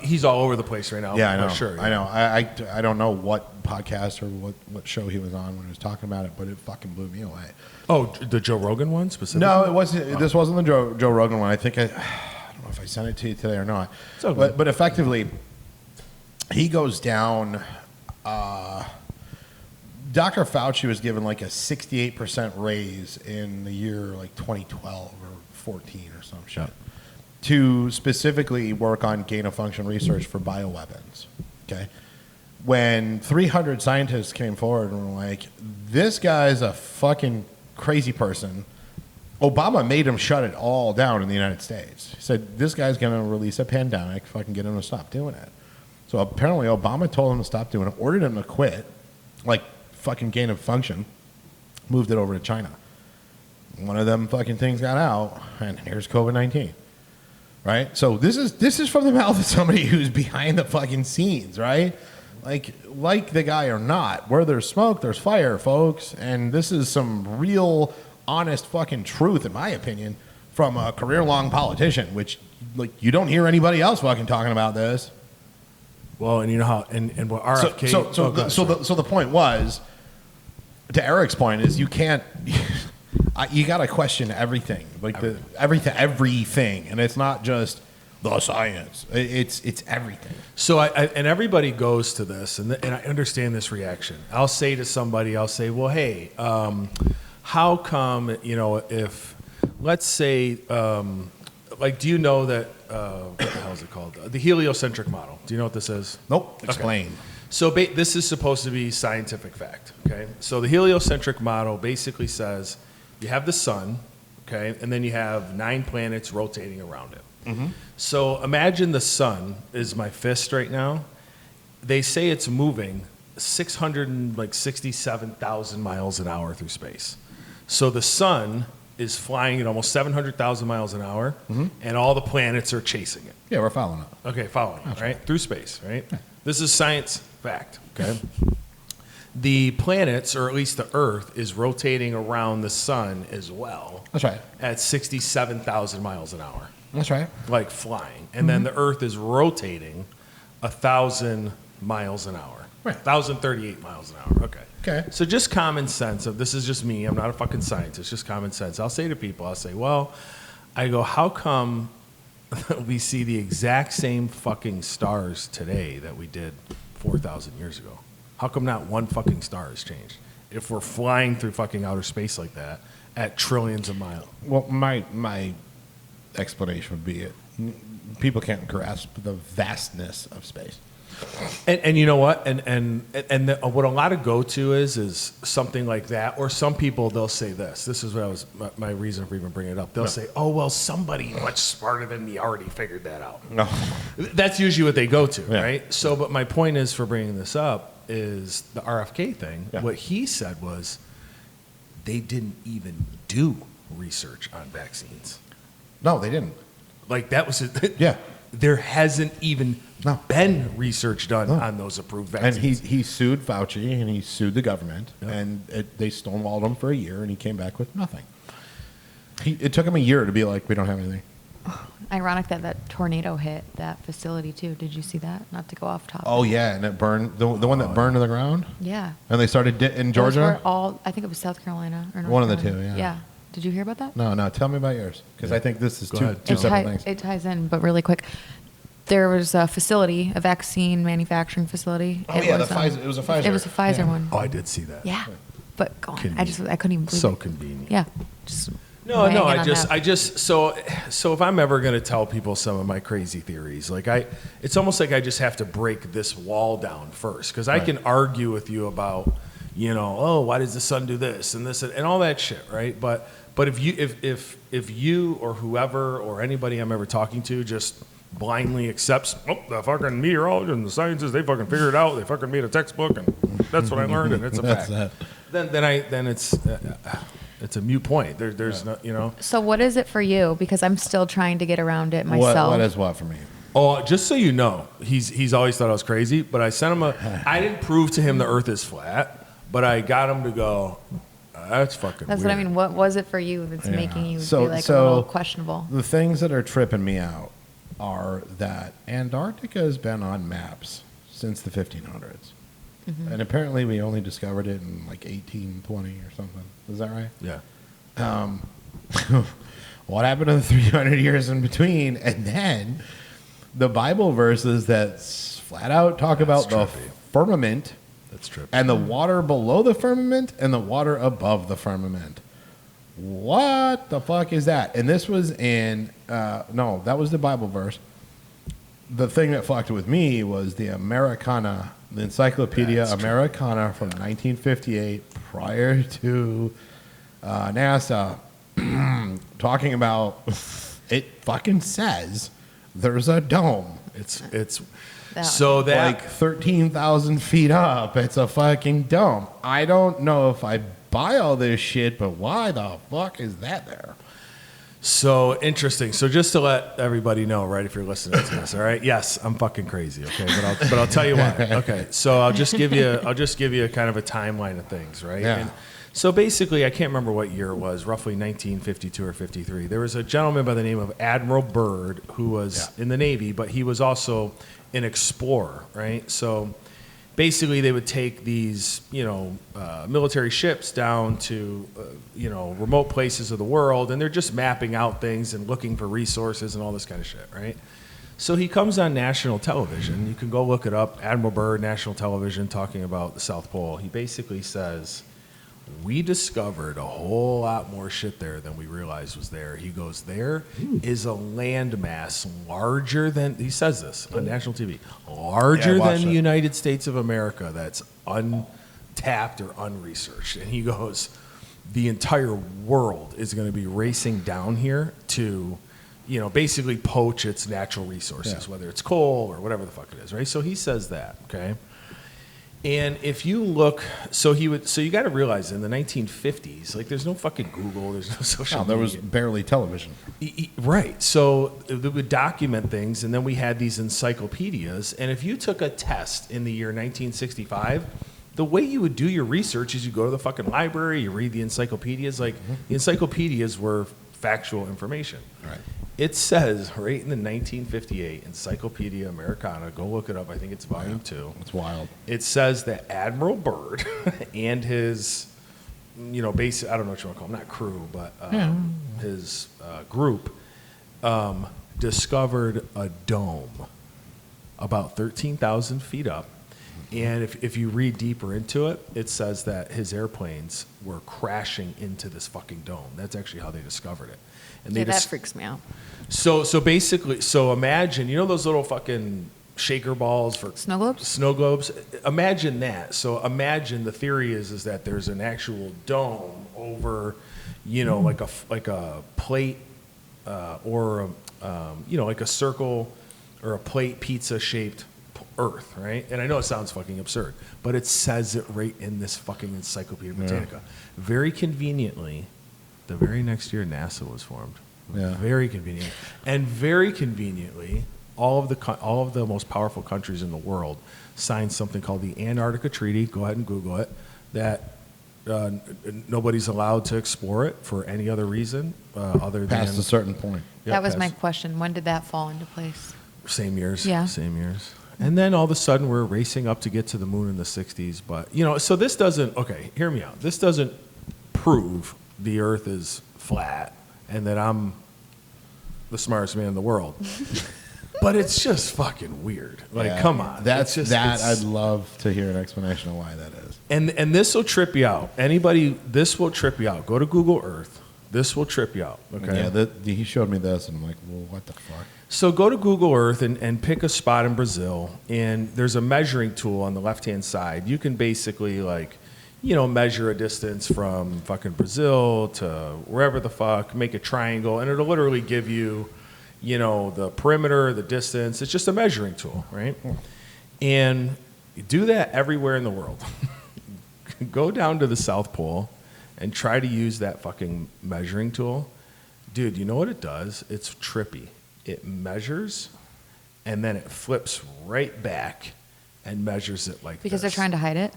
[SPEAKER 3] He's all over the place right now.
[SPEAKER 2] Yeah, I know.
[SPEAKER 3] Sure,
[SPEAKER 2] I know. I don't know what podcast or what show he was on when he was talking about it, but it fucking blew me away.
[SPEAKER 3] Oh, the Joe Rogan one specifically?
[SPEAKER 2] No, it wasn't. This wasn't the Joe Rogan one. I think I don't know if I sent it to you today or not.
[SPEAKER 3] It's okay.
[SPEAKER 2] But effectively, he goes down. Dr. Fauci was given like a 68% raise in the year like 2012 or 14 or some shit to specifically work on gain of function research for bioweapons. Okay. When 300 scientists came forward and were like, this guy's a fucking crazy person, Obama made him shut it all down in the United States. He said, this guy's going to release a pandemic, fucking get him to stop doing it. So apparently Obama told him to stop doing it, ordered him to quit, like fucking gain of function, moved it over to China. One of them fucking things got out, and here's COVID-19. Right? So this is from the mouth of somebody who's behind the fucking scenes, right? Like the guy or not, where there's smoke, there's fire, folks. And this is some real, honest fucking truth, in my opinion, from a career-long politician, which, like, you don't hear anybody else fucking talking about this.
[SPEAKER 3] Well, and you know how, and what RFK...
[SPEAKER 2] So the point was, to Eric's point, is you can't... you got to question everything, like everything, and it's not just the science. It's everything. So
[SPEAKER 3] and everybody goes to this, and I understand this reaction. I'll say to somebody, well, hey, how come if let's say like, do you know that what the hell is it called? The heliocentric model. Do you know what this is?
[SPEAKER 2] Nope. Explain.
[SPEAKER 3] Okay. So this is supposed to be scientific fact. Okay. So the heliocentric model basically says you have the sun, okay, and then you have 9 planets rotating around it. Mm-hmm. So imagine the sun is my fist right now. They say it's moving 667,000 miles an hour through space. So the sun is flying at almost 700,000 miles an hour, and all the planets are chasing it.
[SPEAKER 2] Yeah, we're following it.
[SPEAKER 3] Okay, following it, right? Through space, right? Yeah. This is science fact, okay? The planets, or at least the Earth, is rotating around the sun as well.
[SPEAKER 2] That's right.
[SPEAKER 3] At 67,000 miles an hour.
[SPEAKER 2] That's right.
[SPEAKER 3] Like flying. And then the Earth is rotating 1,000 miles an hour.
[SPEAKER 2] Right.
[SPEAKER 3] 1,038 miles an hour. Okay.
[SPEAKER 2] Okay.
[SPEAKER 3] So just common sense of, this is just me, I'm not a fucking scientist, just common sense. I'll say to people, how come we see the exact same fucking stars today that we did 4,000 years ago? How come not one fucking star has changed? if we're flying through fucking outer space like that at trillions of miles.
[SPEAKER 2] Well, my explanation would be people can't grasp the vastness of space.
[SPEAKER 3] And you know what? What a lot of go-to is something like that. Or some people, they'll say this. This is what I was my reason for even bringing it up. They'll say, oh, well, somebody much smarter than me already figured that out.
[SPEAKER 2] No.
[SPEAKER 3] That's usually what they go to, right? So, but my point is for bringing this up is the RFK thing. Yeah. What he said was they didn't even do research on vaccines.
[SPEAKER 2] No, they didn't.
[SPEAKER 3] Like that was it.
[SPEAKER 2] Yeah.
[SPEAKER 3] There hasn't even been research done on those approved vaccines.
[SPEAKER 2] And he sued Fauci and he sued the government, and they stonewalled him for a year, and he came back with nothing. It took him a year to be like, we don't have anything.
[SPEAKER 4] Ironic that tornado hit that facility too. Did you see that? Not to go off topic.
[SPEAKER 2] Oh yeah, and it burned the one that burned to the ground.
[SPEAKER 4] Yeah.
[SPEAKER 2] And they started in Georgia.
[SPEAKER 4] Those were all. I think it was South Carolina or North
[SPEAKER 2] One of the
[SPEAKER 4] Carolina.
[SPEAKER 2] two. Yeah.
[SPEAKER 4] Yeah. Did you hear about that?
[SPEAKER 2] No. Tell me about yours, because I think this is two
[SPEAKER 4] It
[SPEAKER 2] separate things.
[SPEAKER 4] It ties in, but really quick. There was a facility, a vaccine manufacturing facility.
[SPEAKER 2] Oh yeah, Pfizer. It was a Pfizer.
[SPEAKER 4] It was a Pfizer one.
[SPEAKER 3] Oh, I did see that.
[SPEAKER 4] Yeah. But go on. I couldn't even believe
[SPEAKER 3] So
[SPEAKER 4] it.
[SPEAKER 3] convenient.
[SPEAKER 4] Yeah. Just
[SPEAKER 3] No,
[SPEAKER 4] weighing in on
[SPEAKER 3] I
[SPEAKER 4] that.
[SPEAKER 3] just so if I'm ever going to tell people some of my crazy theories, like it's almost like I just have to break this wall down first, because I can argue with you about, oh, why does the sun do this and this and all that shit, right? But if you or whoever or anybody I'm ever talking to just blindly accepts, the fucking meteorology and the sciences, they fucking figured it out, they fucking made a textbook and that's what I learned and it's a fact. Then it's a moot point. There's no,
[SPEAKER 4] So what is it for you? Because I'm still trying to get around it myself.
[SPEAKER 2] What is what for me?
[SPEAKER 3] Oh, just so you know, he's always thought I was crazy, but I sent him I didn't prove to him the earth is flat, but I got him to go, that's fucking
[SPEAKER 4] That's
[SPEAKER 3] weird.
[SPEAKER 4] what I mean. What was it for you that's making you
[SPEAKER 2] So-
[SPEAKER 4] be like
[SPEAKER 2] so
[SPEAKER 4] a little questionable?
[SPEAKER 2] The things that are tripping me out are that Antarctica has been on maps since the 1500s. And apparently we only discovered it in like 1820 or something. Is that right?
[SPEAKER 3] Yeah.
[SPEAKER 2] What happened in the 300 years in between? And then the Bible verses that flat out talk about the firmament.
[SPEAKER 3] That's true.
[SPEAKER 2] And the water below the firmament and the water above the firmament. What the fuck is that? And this was in, no, that was the Bible verse. The thing that fucked with me was the Americana, the Encyclopedia Americana from 1958, prior to NASA, talking about, it fucking says there's a dome.
[SPEAKER 3] It's
[SPEAKER 4] That
[SPEAKER 3] so that
[SPEAKER 2] Like 13,000 feet up. It's a fucking dome. I don't know if I buy all this shit, but why the fuck is that there?
[SPEAKER 3] so interesting. So just to let everybody know, right, if you're listening to this, all right? Yes, I'm fucking crazy, okay? But I'll tell you why. Okay. So I'll just give you a kind of a timeline of things, right?
[SPEAKER 2] Yeah.
[SPEAKER 3] And so basically, I can't remember what year it was, roughly 1952 or 53. There was a gentleman by the name of Admiral Byrd who was in the Navy, but he was also an explorer, right? So basically they would take these, military ships down to, remote places of the world, and they're just mapping out things and looking for resources and all this kind of shit, right? So he comes on national television. You can go look it up, Admiral Byrd, national television, talking about the South Pole. He basically says, we discovered a whole lot more shit there than we realized was there. He goes, there is a landmass larger than, he says this on national TV, larger than the United States of America that's untapped or unresearched. And he goes, the entire world is going to be racing down here to, basically poach its natural resources, whether it's coal or whatever the fuck it is, right? So he says that, okay? And if you look, so you got to realize in the 1950s, like there's no fucking Google, there's no social media.
[SPEAKER 2] There was barely television.
[SPEAKER 3] Right. So they would document things, and then we had these encyclopedias. And if you took a test in the year 1965, the way you would do your research is you go to the fucking library, you read the encyclopedias. Like the encyclopedias were factual information.
[SPEAKER 2] Right.
[SPEAKER 3] It says right in the 1958 Encyclopedia Americana, go look it up, I think it's volume 2.
[SPEAKER 2] It's wild.
[SPEAKER 3] It says that Admiral Byrd and his, basic, I don't know what you want to call him, not crew, but his group discovered a dome about 13,000 feet up. And if you read deeper into it, it says that his airplanes were crashing into this fucking dome. That's actually how they discovered it. And
[SPEAKER 4] Yeah, that freaks me out.
[SPEAKER 3] So basically, imagine, you know those little fucking shaker balls for
[SPEAKER 4] Snow globes?
[SPEAKER 3] Snow globes. Imagine that. So imagine the theory is that there's an actual dome over, like a plate or like a circle or a plate pizza shaped Earth, right? And I know it sounds fucking absurd, but it says it right in this fucking Encyclopedia Britannica. Very conveniently, the very next year NASA was formed.
[SPEAKER 2] Yeah.
[SPEAKER 3] Very convenient, and very conveniently, all of the most powerful countries in the world signed something called the Antarctica Treaty. Go ahead and Google it. That nobody's allowed to explore it for any other reason other than
[SPEAKER 2] Past a certain point.
[SPEAKER 3] Yeah,
[SPEAKER 4] That was my
[SPEAKER 3] past-
[SPEAKER 4] question. When did that fall into place?
[SPEAKER 3] Same years.
[SPEAKER 4] Yeah.
[SPEAKER 3] Same years. And then all of a sudden we're racing up to get to the moon in the 60s. But, so this doesn't, okay, hear me out. This doesn't prove the Earth is flat and that I'm the smartest man in the world. But it's just fucking weird. Like,
[SPEAKER 2] Yeah.
[SPEAKER 3] come on.
[SPEAKER 2] That's
[SPEAKER 3] It's just,
[SPEAKER 2] I'd love to hear an explanation of why that is.
[SPEAKER 3] And this will trip you out. This will trip you out. Go to Google Earth. This will trip you out. Okay.
[SPEAKER 2] Yeah, he showed me this, and I'm like, well, what the fuck?
[SPEAKER 3] So go to Google Earth and pick a spot in Brazil, and there's a measuring tool on the left-hand side. You can basically measure a distance from fucking Brazil to wherever the fuck, make a triangle, and it'll literally give you, the perimeter, the distance. It's just a measuring tool, right? And you do that everywhere in the world. Go down to the South Pole and try to use that fucking measuring tool. Dude, you know what it does? It's trippy. It measures, and then it flips right back and measures it like
[SPEAKER 4] Because
[SPEAKER 3] this.
[SPEAKER 4] they're trying to hide it?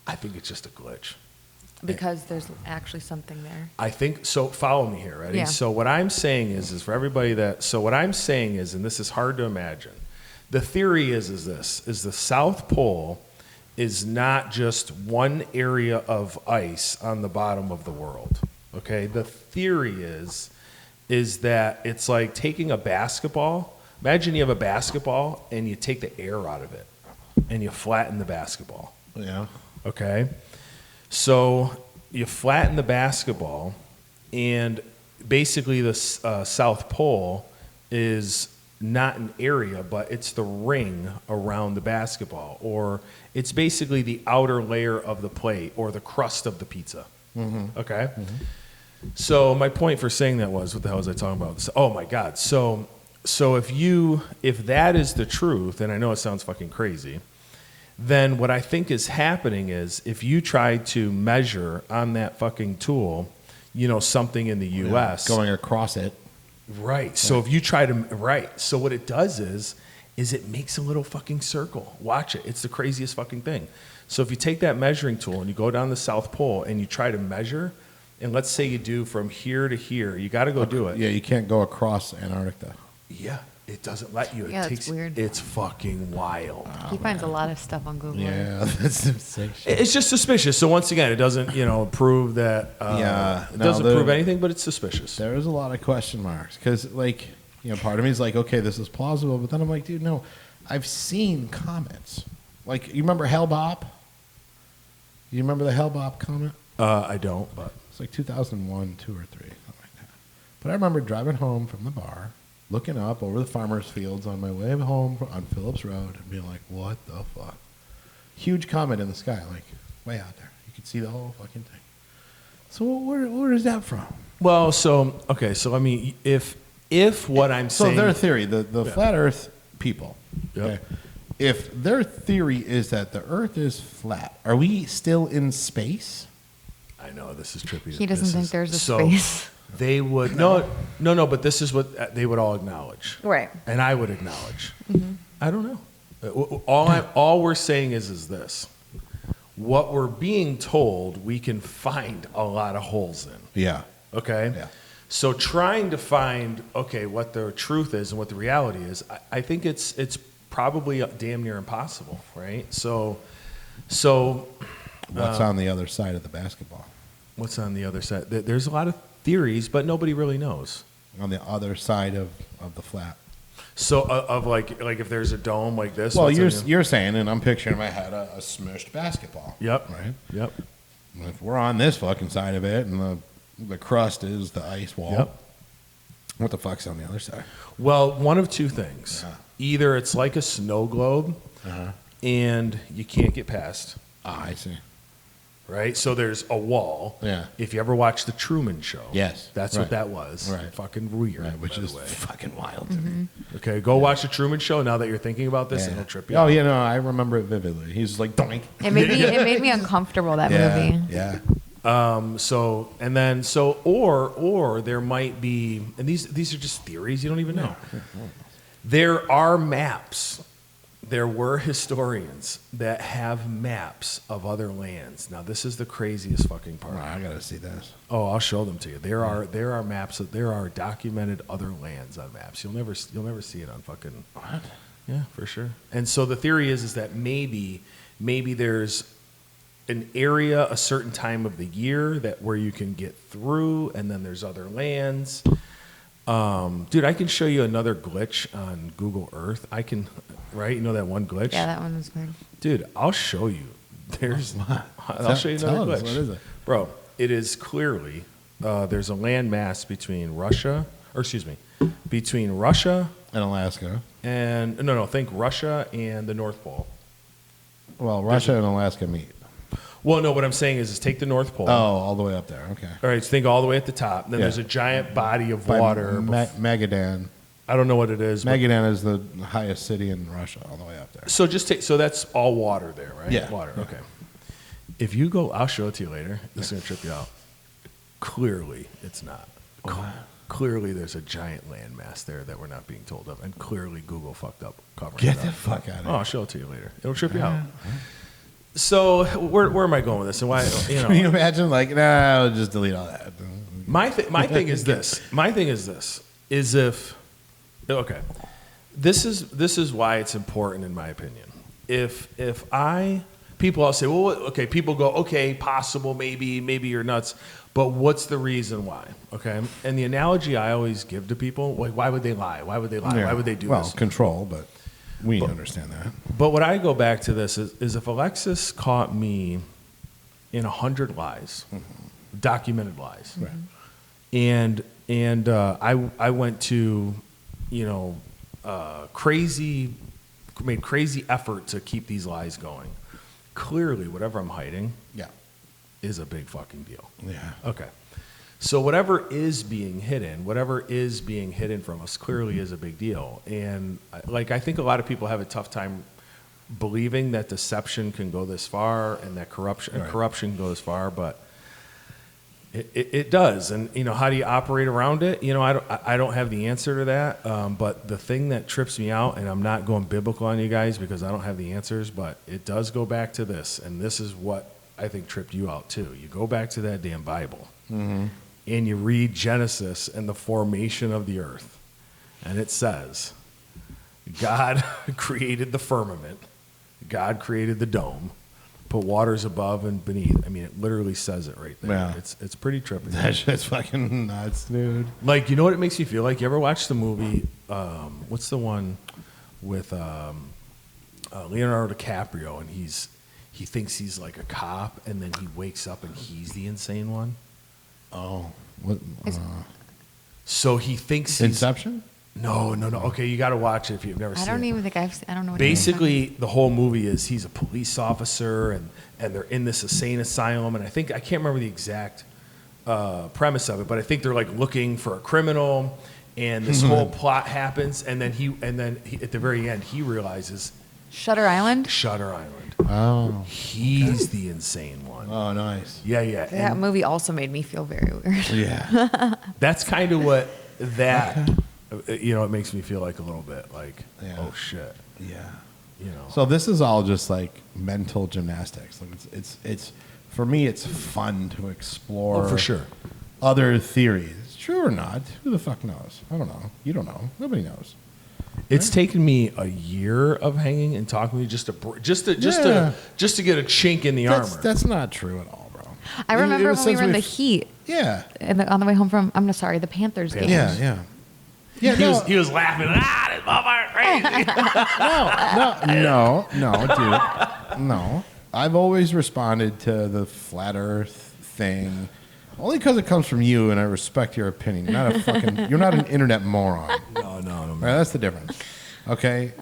[SPEAKER 3] I think it's just a glitch.
[SPEAKER 4] Because there's actually something there.
[SPEAKER 3] I think so. Follow me here, ready?
[SPEAKER 4] Yeah.
[SPEAKER 3] So what I'm saying is for everybody what I'm saying is, and this is hard to imagine, the theory is the South Pole is not just one area of ice on the bottom of the world. Okay, the theory is that it's like taking a basketball. Imagine you have a basketball and you take the air out of it and you flatten the basketball.
[SPEAKER 2] Yeah.
[SPEAKER 3] Okay, so you flatten the basketball, and basically the South Pole is not an area, but it's the ring around the basketball, or it's basically the outer layer of the plate or the crust of the pizza. Mm-hmm. Okay? Mm-hmm. So my point for saying that was, what the hell was I talking about? Oh my God. So if that is the truth, and I know it sounds fucking crazy, then what I think is happening is if you try to measure on that fucking tool, something in the U.S.
[SPEAKER 2] Going across it.
[SPEAKER 3] Right. So if you try to, right. So what it does is it makes a little fucking circle. Watch it. It's the craziest fucking thing. So if you take that measuring tool and you go down the South Pole and you try to measure, and let's say you do from here to here, you got to go do it.
[SPEAKER 2] Yeah, you can't go across Antarctica.
[SPEAKER 3] Yeah. It doesn't let you.
[SPEAKER 4] Yeah, that's weird.
[SPEAKER 3] It's fucking wild.
[SPEAKER 4] He finds a lot of stuff on Google.
[SPEAKER 2] Yeah, that's insane.
[SPEAKER 3] It's just suspicious. So once again, it doesn't, prove that. It doesn't prove anything, but it's suspicious.
[SPEAKER 2] There is a lot of question marks because, part of me is like, okay, this is plausible, but then I'm like, dude, no, I've seen comets. Like, you remember Hale-Bopp? You remember the Hale-Bopp comet?
[SPEAKER 3] I don't, but
[SPEAKER 2] It's like 2001, 2 or 3, something like that. But I remember driving home from the bar, looking up over the farmer's fields on my way home on Phillips Road and being like, what the fuck? Huge comet in the sky, like way out there. You could see the whole fucking thing. So where is that from?
[SPEAKER 3] well, I mean, if what I'm
[SPEAKER 2] So
[SPEAKER 3] saying,
[SPEAKER 2] their theory, the flat Earth people,
[SPEAKER 3] Yep.
[SPEAKER 2] okay, if their theory is that the Earth is flat, are we still in space?
[SPEAKER 3] I know this is trippy.
[SPEAKER 4] He doesn't
[SPEAKER 3] This
[SPEAKER 4] think
[SPEAKER 3] is-
[SPEAKER 4] there's a
[SPEAKER 3] so
[SPEAKER 4] space.
[SPEAKER 3] They would no, but this is what they would all acknowledge,
[SPEAKER 4] Right.
[SPEAKER 3] and I would acknowledge. I don't know. All we're saying is this: what we're being told, we can find a lot of holes in.
[SPEAKER 2] Yeah.
[SPEAKER 3] Okay.
[SPEAKER 2] Yeah.
[SPEAKER 3] So trying to find what the truth is and what the reality is, I think it's probably damn near impossible, right? So
[SPEAKER 2] What's on the other side of the basketball?
[SPEAKER 3] what's on the other side? There's a lot of theories, but nobody really knows.
[SPEAKER 2] On the other side of the flat.
[SPEAKER 3] So of like if there's a dome like this.
[SPEAKER 2] Well,
[SPEAKER 3] what's
[SPEAKER 2] you're saying, and I'm picturing in my head a smushed basketball.
[SPEAKER 3] Yep.
[SPEAKER 2] Right.
[SPEAKER 3] Yep.
[SPEAKER 2] If we're on this fucking side of it, and the crust is the ice wall.
[SPEAKER 3] Yep.
[SPEAKER 2] What the fuck's on the other side?
[SPEAKER 3] Well, one of two things. Either it's like a snow globe, and you can't get past.
[SPEAKER 2] Ah, I see.
[SPEAKER 3] Right? So there's a wall.
[SPEAKER 2] Yeah.
[SPEAKER 3] If you ever watched The Truman Show.
[SPEAKER 2] Yes.
[SPEAKER 3] That's
[SPEAKER 2] Right.
[SPEAKER 3] what that was.
[SPEAKER 2] Right.
[SPEAKER 3] Fucking weird.
[SPEAKER 2] Right, which
[SPEAKER 3] by the
[SPEAKER 2] is
[SPEAKER 3] way.
[SPEAKER 2] fucking wild to me.
[SPEAKER 3] Okay, go watch The Truman Show now that you're thinking about this, and it'll trip you
[SPEAKER 2] Oh,
[SPEAKER 3] out.
[SPEAKER 2] yeah, no, I remember it vividly. He's like, doink.
[SPEAKER 4] It made me uncomfortable, that movie.
[SPEAKER 2] Yeah.
[SPEAKER 3] Or there might be, and these are just theories, you don't even know. There are maps. There were historians that have maps of other lands. Now, this is the craziest fucking part.
[SPEAKER 2] Wow, I gotta see this.
[SPEAKER 3] Oh, I'll show them to you. There are maps. There are documented other lands on maps. You'll never see it on fucking.
[SPEAKER 2] What?
[SPEAKER 3] Yeah, for sure. And so the theory is that maybe there's an area, a certain time of the year where you can get through, and then there's other lands. Dude, I can show you another glitch on Google Earth. I can, right? You know that one glitch?
[SPEAKER 4] Yeah, that one was weird.
[SPEAKER 3] Dude, I'll show you. I'll show you another glitch.
[SPEAKER 2] What is it?
[SPEAKER 3] Bro, it is clearly, there's a land mass between Russia and
[SPEAKER 2] Alaska.
[SPEAKER 3] think Russia and the North Pole.
[SPEAKER 2] Well, Russia and Alaska meet.
[SPEAKER 3] Well, no, what I'm saying is take the North Pole.
[SPEAKER 2] Oh, all the way up there. Okay.
[SPEAKER 3] All right, so think all the way at the top. Then
[SPEAKER 2] Yeah.
[SPEAKER 3] there's a giant body of water.
[SPEAKER 2] Magadan.
[SPEAKER 3] I don't know what it is. But
[SPEAKER 2] Magadan is the highest city in Russia, all the way up there.
[SPEAKER 3] so so that's all water there, right?
[SPEAKER 2] Yeah.
[SPEAKER 3] Water. Okay. If you go, I'll show it to you later. This is gonna trip you out. Clearly, it's not. Clearly, there's a giant landmass there that we're not being told of, and clearly Google fucked up covering
[SPEAKER 2] Get
[SPEAKER 3] it
[SPEAKER 2] the
[SPEAKER 3] up.
[SPEAKER 2] fuck out of
[SPEAKER 3] Oh,
[SPEAKER 2] here.
[SPEAKER 3] I'll show it to you later. It'll trip you out. So where am I going with this? And why?
[SPEAKER 2] Can you imagine? Like, nah, I'll just delete all that.
[SPEAKER 3] My thing is this. My thing is this. Is if okay, this is why it's important in my opinion. If people all say, well, okay, people go, okay, possible, maybe you're nuts, but what's the reason why? Okay, and the analogy I always give to people, like, why would they lie? Why would they lie?
[SPEAKER 2] Yeah.
[SPEAKER 3] Why would they do
[SPEAKER 2] well,
[SPEAKER 3] this?
[SPEAKER 2] control, but we understand that.
[SPEAKER 3] But what I go back to this is if Alexis caught me in 100 lies, documented lies,
[SPEAKER 2] Right.
[SPEAKER 3] and I went to, made crazy effort to keep these lies going. Clearly, whatever I'm hiding
[SPEAKER 2] Yeah.
[SPEAKER 3] is a big fucking deal.
[SPEAKER 2] Yeah.
[SPEAKER 3] Okay. So whatever is being hidden from us clearly is a big deal. And I think a lot of people have a tough time believing that deception can go this far and that corruption goes far, but it does. And how do you operate around it? I don't have the answer to that. But the thing that trips me out, and I'm not going biblical on you guys because I don't have the answers, but it does go back to this, and this is what I think tripped you out too. You go back to that damn Bible. Mm-hmm. And you read Genesis and the formation of the earth. And it says, God created the firmament. God created the dome. Put waters above and beneath. I mean, it literally says it right there.
[SPEAKER 2] Yeah.
[SPEAKER 3] It's pretty trippy.
[SPEAKER 2] That shit's fucking nuts, dude.
[SPEAKER 3] Like, you know what it makes you feel like? You ever watch the movie, what's the one with Leonardo DiCaprio, and he thinks he's like a cop, and then he wakes up and he's the insane one?
[SPEAKER 2] Oh. What?
[SPEAKER 3] So he thinks he's...
[SPEAKER 2] Inception?
[SPEAKER 3] No. Okay, you got to watch it if you've never seen it.
[SPEAKER 4] I don't even think I've seen. I don't know. What
[SPEAKER 3] Basically, the whole movie is he's a police officer, and they're in this insane asylum, and I can't remember the exact premise of it, but I think they're like looking for a criminal, and this whole plot happens, and then he at the very end he realizes
[SPEAKER 4] Shutter Island.
[SPEAKER 3] Shutter Island.
[SPEAKER 2] Oh.
[SPEAKER 3] He's the insane one.
[SPEAKER 2] Oh, nice.
[SPEAKER 3] Yeah.
[SPEAKER 4] That
[SPEAKER 3] And
[SPEAKER 4] movie also made me feel very weird.
[SPEAKER 2] Yeah.
[SPEAKER 3] that's kind of what that. It makes me feel like a little bit like,
[SPEAKER 2] Yeah.
[SPEAKER 3] oh shit.
[SPEAKER 2] Yeah.
[SPEAKER 3] So
[SPEAKER 2] So this is all just like mental gymnastics. Like it's for me, it's fun to explore.
[SPEAKER 3] Oh, for sure.
[SPEAKER 2] Other theories, true or not? Who the fuck knows? I don't know. You don't know. Nobody knows.
[SPEAKER 3] It's taken me a year of hanging and talking with you just to get a chink in the armor.
[SPEAKER 2] That's not true at all, bro.
[SPEAKER 4] I remember when we
[SPEAKER 2] since
[SPEAKER 4] were in the
[SPEAKER 2] we've-
[SPEAKER 4] heat
[SPEAKER 2] Yeah.
[SPEAKER 4] on the way home from. I'm sorry, the Panthers game.
[SPEAKER 2] Yeah. Yeah. Yeah.
[SPEAKER 3] He was laughing. motherfucker's crazy.
[SPEAKER 2] No, dude. No. I've always responded to the flat Earth thing only because it comes from you, and I respect your opinion. You're not an internet moron.
[SPEAKER 3] No.
[SPEAKER 2] Right, that's the difference. Okay?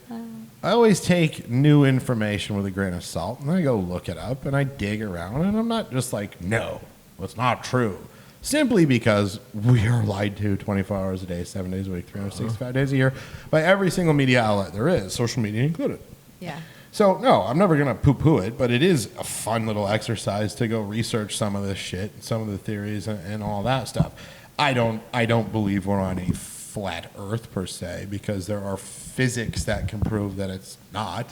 [SPEAKER 2] I always take new information with a grain of salt, and I go look it up, and I dig around, and I'm not just like, no, it's not true. Simply because we are lied to 24 hours a day, 7 days a week, 365 days a year by every single media outlet there is, social media included.
[SPEAKER 4] Yeah.
[SPEAKER 2] So, no, I'm never going to poo-poo it, but it is a fun little exercise to go research some of this shit, some of the theories and all that stuff. I don't believe we're on a flat Earth per se, because there are physics that can prove that it's not.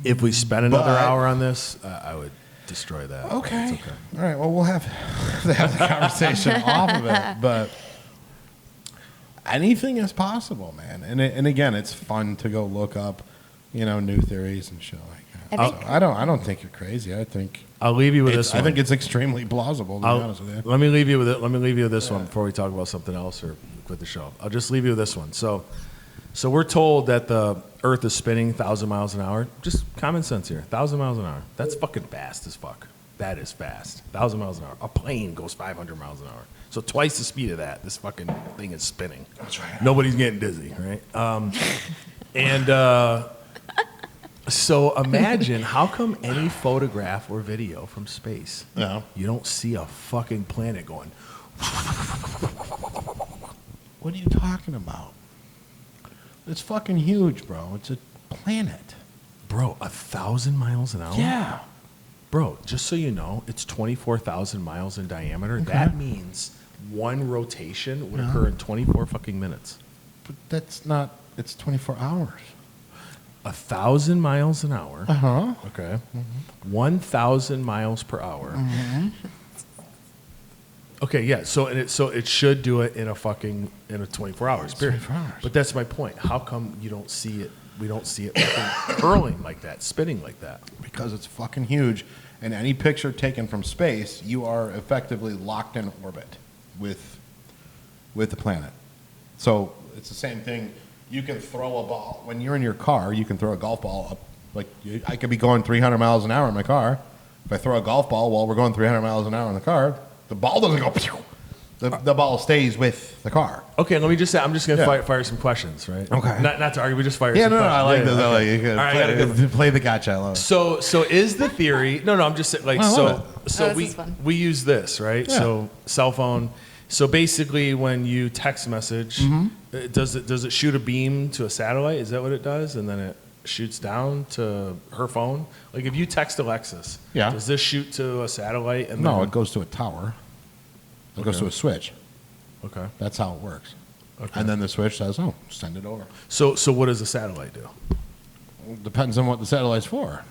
[SPEAKER 3] If we spend another hour on this, I would destroy that.
[SPEAKER 2] Okay.
[SPEAKER 3] It's okay.
[SPEAKER 2] All right. Well, we'll have to have the conversation off of it, but anything is possible, man. And again, it's fun to go look up, new theories and shit like that. I don't think you're crazy.
[SPEAKER 3] I'll leave you with this one.
[SPEAKER 2] I think it's extremely plausible, to be honest with you.
[SPEAKER 3] Let me leave you with it. Let me leave you with this one before we talk about something else or quit the show. I'll just leave you with this one. So we're told that the Earth is spinning 1,000 miles an hour. Just common sense here. 1,000 miles an hour. That's fucking fast as fuck. That is fast. 1,000 miles an hour. A plane goes 500 miles an hour. So twice the speed of that, this fucking thing is spinning.
[SPEAKER 2] That's right.
[SPEAKER 3] Nobody's getting dizzy, right? So imagine, how come any photograph or video from space, you don't see a fucking planet going,
[SPEAKER 2] What are you talking about? It's fucking huge, bro. It's a planet.
[SPEAKER 3] bro, 1,000 miles an hour?
[SPEAKER 2] Yeah.
[SPEAKER 3] Bro, just so you know, it's 24,000 miles in diameter. That means one rotation would occur in 24 fucking minutes.
[SPEAKER 2] But that's not, it's 24 hours.
[SPEAKER 3] 1,000 miles an hour.
[SPEAKER 2] Uh-huh.
[SPEAKER 3] Okay. 1,000 miles per hour. Okay, yeah. So it should do it in a 24 hours. Period.
[SPEAKER 2] 24 hours.
[SPEAKER 3] But that's my point. How come you don't see it? We don't see it fucking curling like that, spinning like that.
[SPEAKER 2] Because it's fucking huge. And any picture taken from space, you are effectively locked in orbit with the planet. So it's the same thing. You can throw a ball. When you're in your car, you can throw a golf ball up. I could be going 300 miles an hour in my car. If I throw a golf ball while we're going 300 miles an hour in the car, the ball doesn't go. The ball stays with the car.
[SPEAKER 3] Okay, let me just say, I'm just going to fire some questions, right?
[SPEAKER 2] Okay.
[SPEAKER 3] Not to argue, we just fire
[SPEAKER 2] Yeah,
[SPEAKER 3] some
[SPEAKER 2] no,
[SPEAKER 3] questions.
[SPEAKER 2] I like this.
[SPEAKER 3] Okay.
[SPEAKER 2] I like it.
[SPEAKER 3] All right, I got a good
[SPEAKER 2] Play the gotcha. I love it.
[SPEAKER 3] So is the theory? No, I'm just saying, like,
[SPEAKER 2] I love
[SPEAKER 3] so
[SPEAKER 4] this is fun.
[SPEAKER 3] we use this, right?
[SPEAKER 2] Yeah.
[SPEAKER 3] So cell phone. So basically, when you text message, does it shoot a beam to a satellite? Is that what it does? And then it shoots down to her phone. Like if you text Alexis, does this shoot to a satellite? And
[SPEAKER 2] No,
[SPEAKER 3] then,
[SPEAKER 2] it goes to a tower. It goes to a switch.
[SPEAKER 3] Okay.
[SPEAKER 2] That's how it works.
[SPEAKER 3] Okay.
[SPEAKER 2] And then the switch says, "Oh, send it over."
[SPEAKER 3] So what does the satellite do?
[SPEAKER 2] Depends on what the satellite's for.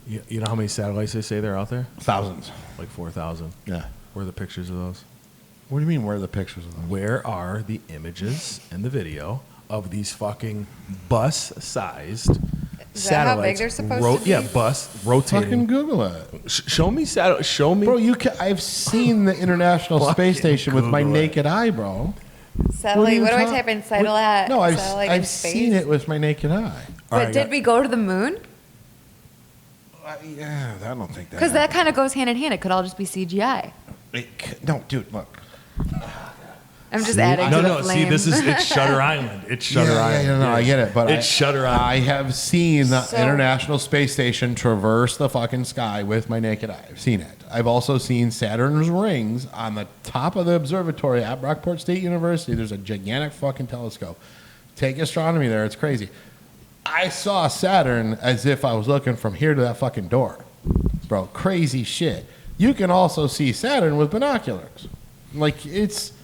[SPEAKER 3] You know how many satellites they say they're out there?
[SPEAKER 2] Thousands.
[SPEAKER 3] Like 4,000.
[SPEAKER 2] Yeah.
[SPEAKER 3] Where are the pictures of those?
[SPEAKER 2] What do you mean? Where are the pictures of them?
[SPEAKER 3] Where are the images and the video of these fucking bus-sized
[SPEAKER 5] Is that how big
[SPEAKER 3] satellites?
[SPEAKER 5] they're supposed to be?
[SPEAKER 3] Yeah, bus rotating.
[SPEAKER 2] Fucking Google it.
[SPEAKER 3] Show me satellite. Show me.
[SPEAKER 2] Bro, I've seen the International Space Station with my
[SPEAKER 3] Google it.
[SPEAKER 2] naked eye, bro.
[SPEAKER 5] Satellite. What do I
[SPEAKER 2] talk-
[SPEAKER 5] type in? Satellite.
[SPEAKER 2] No,
[SPEAKER 5] satellite in
[SPEAKER 2] I've
[SPEAKER 5] space?
[SPEAKER 2] seen it with my naked eye.
[SPEAKER 5] But
[SPEAKER 3] Alright,
[SPEAKER 5] did we go to the moon?
[SPEAKER 2] Yeah, I don't think that.
[SPEAKER 4] Because that kind of goes hand in hand. It could all just be CGI.
[SPEAKER 2] No, dude, look.
[SPEAKER 4] I'm just adding
[SPEAKER 3] No,
[SPEAKER 4] to the
[SPEAKER 3] no.
[SPEAKER 4] flame.
[SPEAKER 3] See, it's Shutter Island. It's Shutter Island.
[SPEAKER 2] Yeah, no, I get it, but
[SPEAKER 3] It's Shutter Island.
[SPEAKER 2] I have seen the
[SPEAKER 5] So-
[SPEAKER 2] International Space Station traverse the fucking sky with my naked eye. I've seen it. I've also seen Saturn's rings on the top of the observatory at Brockport State University. There's a gigantic fucking telescope. Take astronomy there. It's crazy. I saw Saturn as if I was looking from here to that fucking door. Bro, crazy shit. You can also see Saturn with binoculars. Like, it's...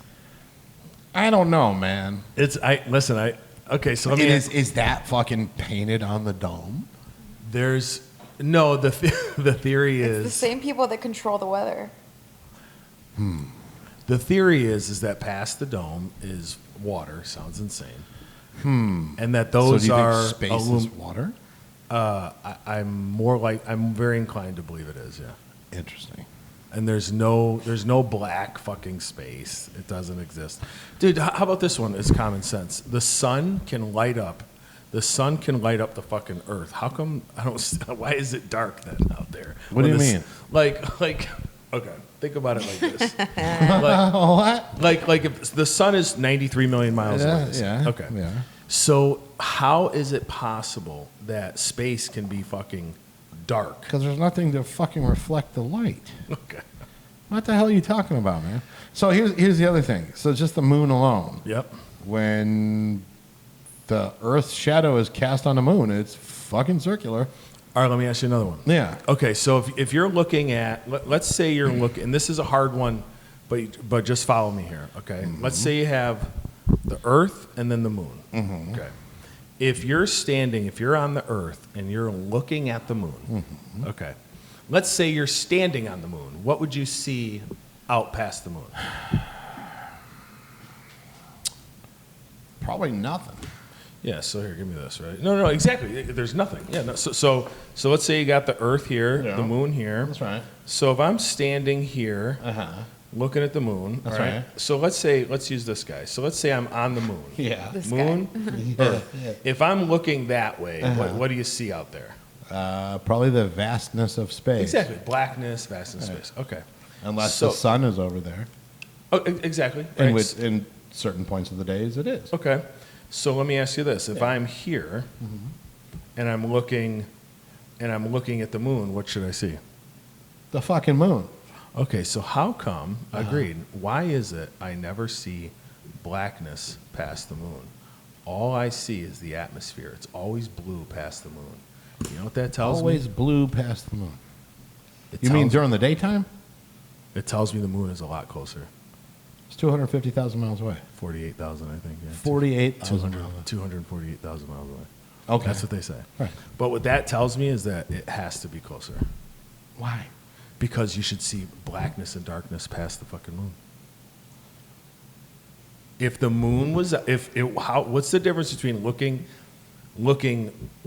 [SPEAKER 2] I don't know, man.
[SPEAKER 3] Okay, so let
[SPEAKER 2] It
[SPEAKER 3] me.
[SPEAKER 2] is that fucking painted on the dome?
[SPEAKER 3] There's no the theory
[SPEAKER 5] It's the
[SPEAKER 3] is
[SPEAKER 5] same people that control the weather.
[SPEAKER 3] the theory is that past the dome is water. Sounds insane. And that those
[SPEAKER 2] so do you
[SPEAKER 3] are
[SPEAKER 2] think space is water?
[SPEAKER 3] I'm very inclined to believe it is. Yeah.
[SPEAKER 2] Interesting.
[SPEAKER 3] And there's no black fucking space. It doesn't exist. Dude, how about this one? It's common sense. The sun can light up the fucking earth. How come why is it dark then out there?
[SPEAKER 2] What do you mean?
[SPEAKER 3] Like okay, think about it like this.
[SPEAKER 2] What?
[SPEAKER 3] Like if the sun is 93 million miles away.
[SPEAKER 2] Yeah.
[SPEAKER 3] Okay.
[SPEAKER 2] Yeah.
[SPEAKER 3] So how is it possible that space can be fucking dark?
[SPEAKER 2] Because there's nothing to fucking reflect the light.
[SPEAKER 3] Okay.
[SPEAKER 2] What the hell are you talking about, man? So here's the other thing. So just the moon alone.
[SPEAKER 3] Yep.
[SPEAKER 2] When the Earth's shadow is cast on the moon, it's fucking circular.
[SPEAKER 3] All right, let me ask you another one.
[SPEAKER 2] Yeah.
[SPEAKER 3] Okay, so if you're looking at, let's say you're looking, and this is a hard one, but just follow me here, okay?
[SPEAKER 2] Mm-hmm.
[SPEAKER 3] Let's say you have the Earth and then the moon.
[SPEAKER 2] Mm-hmm.
[SPEAKER 3] Okay. If you're on the Earth and you're looking at the moon,
[SPEAKER 2] Mm-hmm.
[SPEAKER 3] okay. Let's say you're standing on the moon. What would you see out past the moon?
[SPEAKER 2] Probably nothing.
[SPEAKER 3] Yeah, so here, give me this, right? No, exactly. There's nothing. Yeah, no, so let's say you got the Earth here,
[SPEAKER 2] Yeah.
[SPEAKER 3] the moon here.
[SPEAKER 2] That's right.
[SPEAKER 3] So if I'm standing here, looking at the moon,
[SPEAKER 2] That's
[SPEAKER 3] all right?
[SPEAKER 2] right.
[SPEAKER 3] So let's use this guy. So let's say I'm on the moon.
[SPEAKER 2] Yeah.
[SPEAKER 5] This
[SPEAKER 3] Moon,
[SPEAKER 5] guy.
[SPEAKER 3] Earth. If I'm looking that way, what do you see out there?
[SPEAKER 2] Probably the vastness of space.
[SPEAKER 3] Exactly. Blackness, vastness, space. Okay.
[SPEAKER 2] Unless
[SPEAKER 3] So-
[SPEAKER 2] the sun is over there.
[SPEAKER 3] Oh, exactly.
[SPEAKER 2] And
[SPEAKER 3] Right.
[SPEAKER 2] in certain points of the days, it is.
[SPEAKER 3] Okay. So let me ask you this: if I'm here and I'm looking at the moon, what should I see?
[SPEAKER 2] The fucking moon.
[SPEAKER 3] Okay, so how come? Agreed. Why is it I never see blackness past the moon? All I see is the atmosphere. It's always blue past the moon. You know what that tells
[SPEAKER 2] Always
[SPEAKER 3] me?
[SPEAKER 2] blue past the moon.
[SPEAKER 3] It
[SPEAKER 2] You mean
[SPEAKER 3] tells-
[SPEAKER 2] during the daytime?
[SPEAKER 3] It tells me the moon is a lot closer.
[SPEAKER 2] It's 250,000 miles away.
[SPEAKER 3] 48,000, I think. Yeah.
[SPEAKER 2] 48,000 miles away.
[SPEAKER 3] 248,000 miles away.
[SPEAKER 2] Okay.
[SPEAKER 3] That's what they say.
[SPEAKER 2] Right.
[SPEAKER 3] But what that tells me is that it has to be closer.
[SPEAKER 2] Why?
[SPEAKER 3] Because you should see blackness and darkness past the fucking moon. If the moon was, what's the difference between looking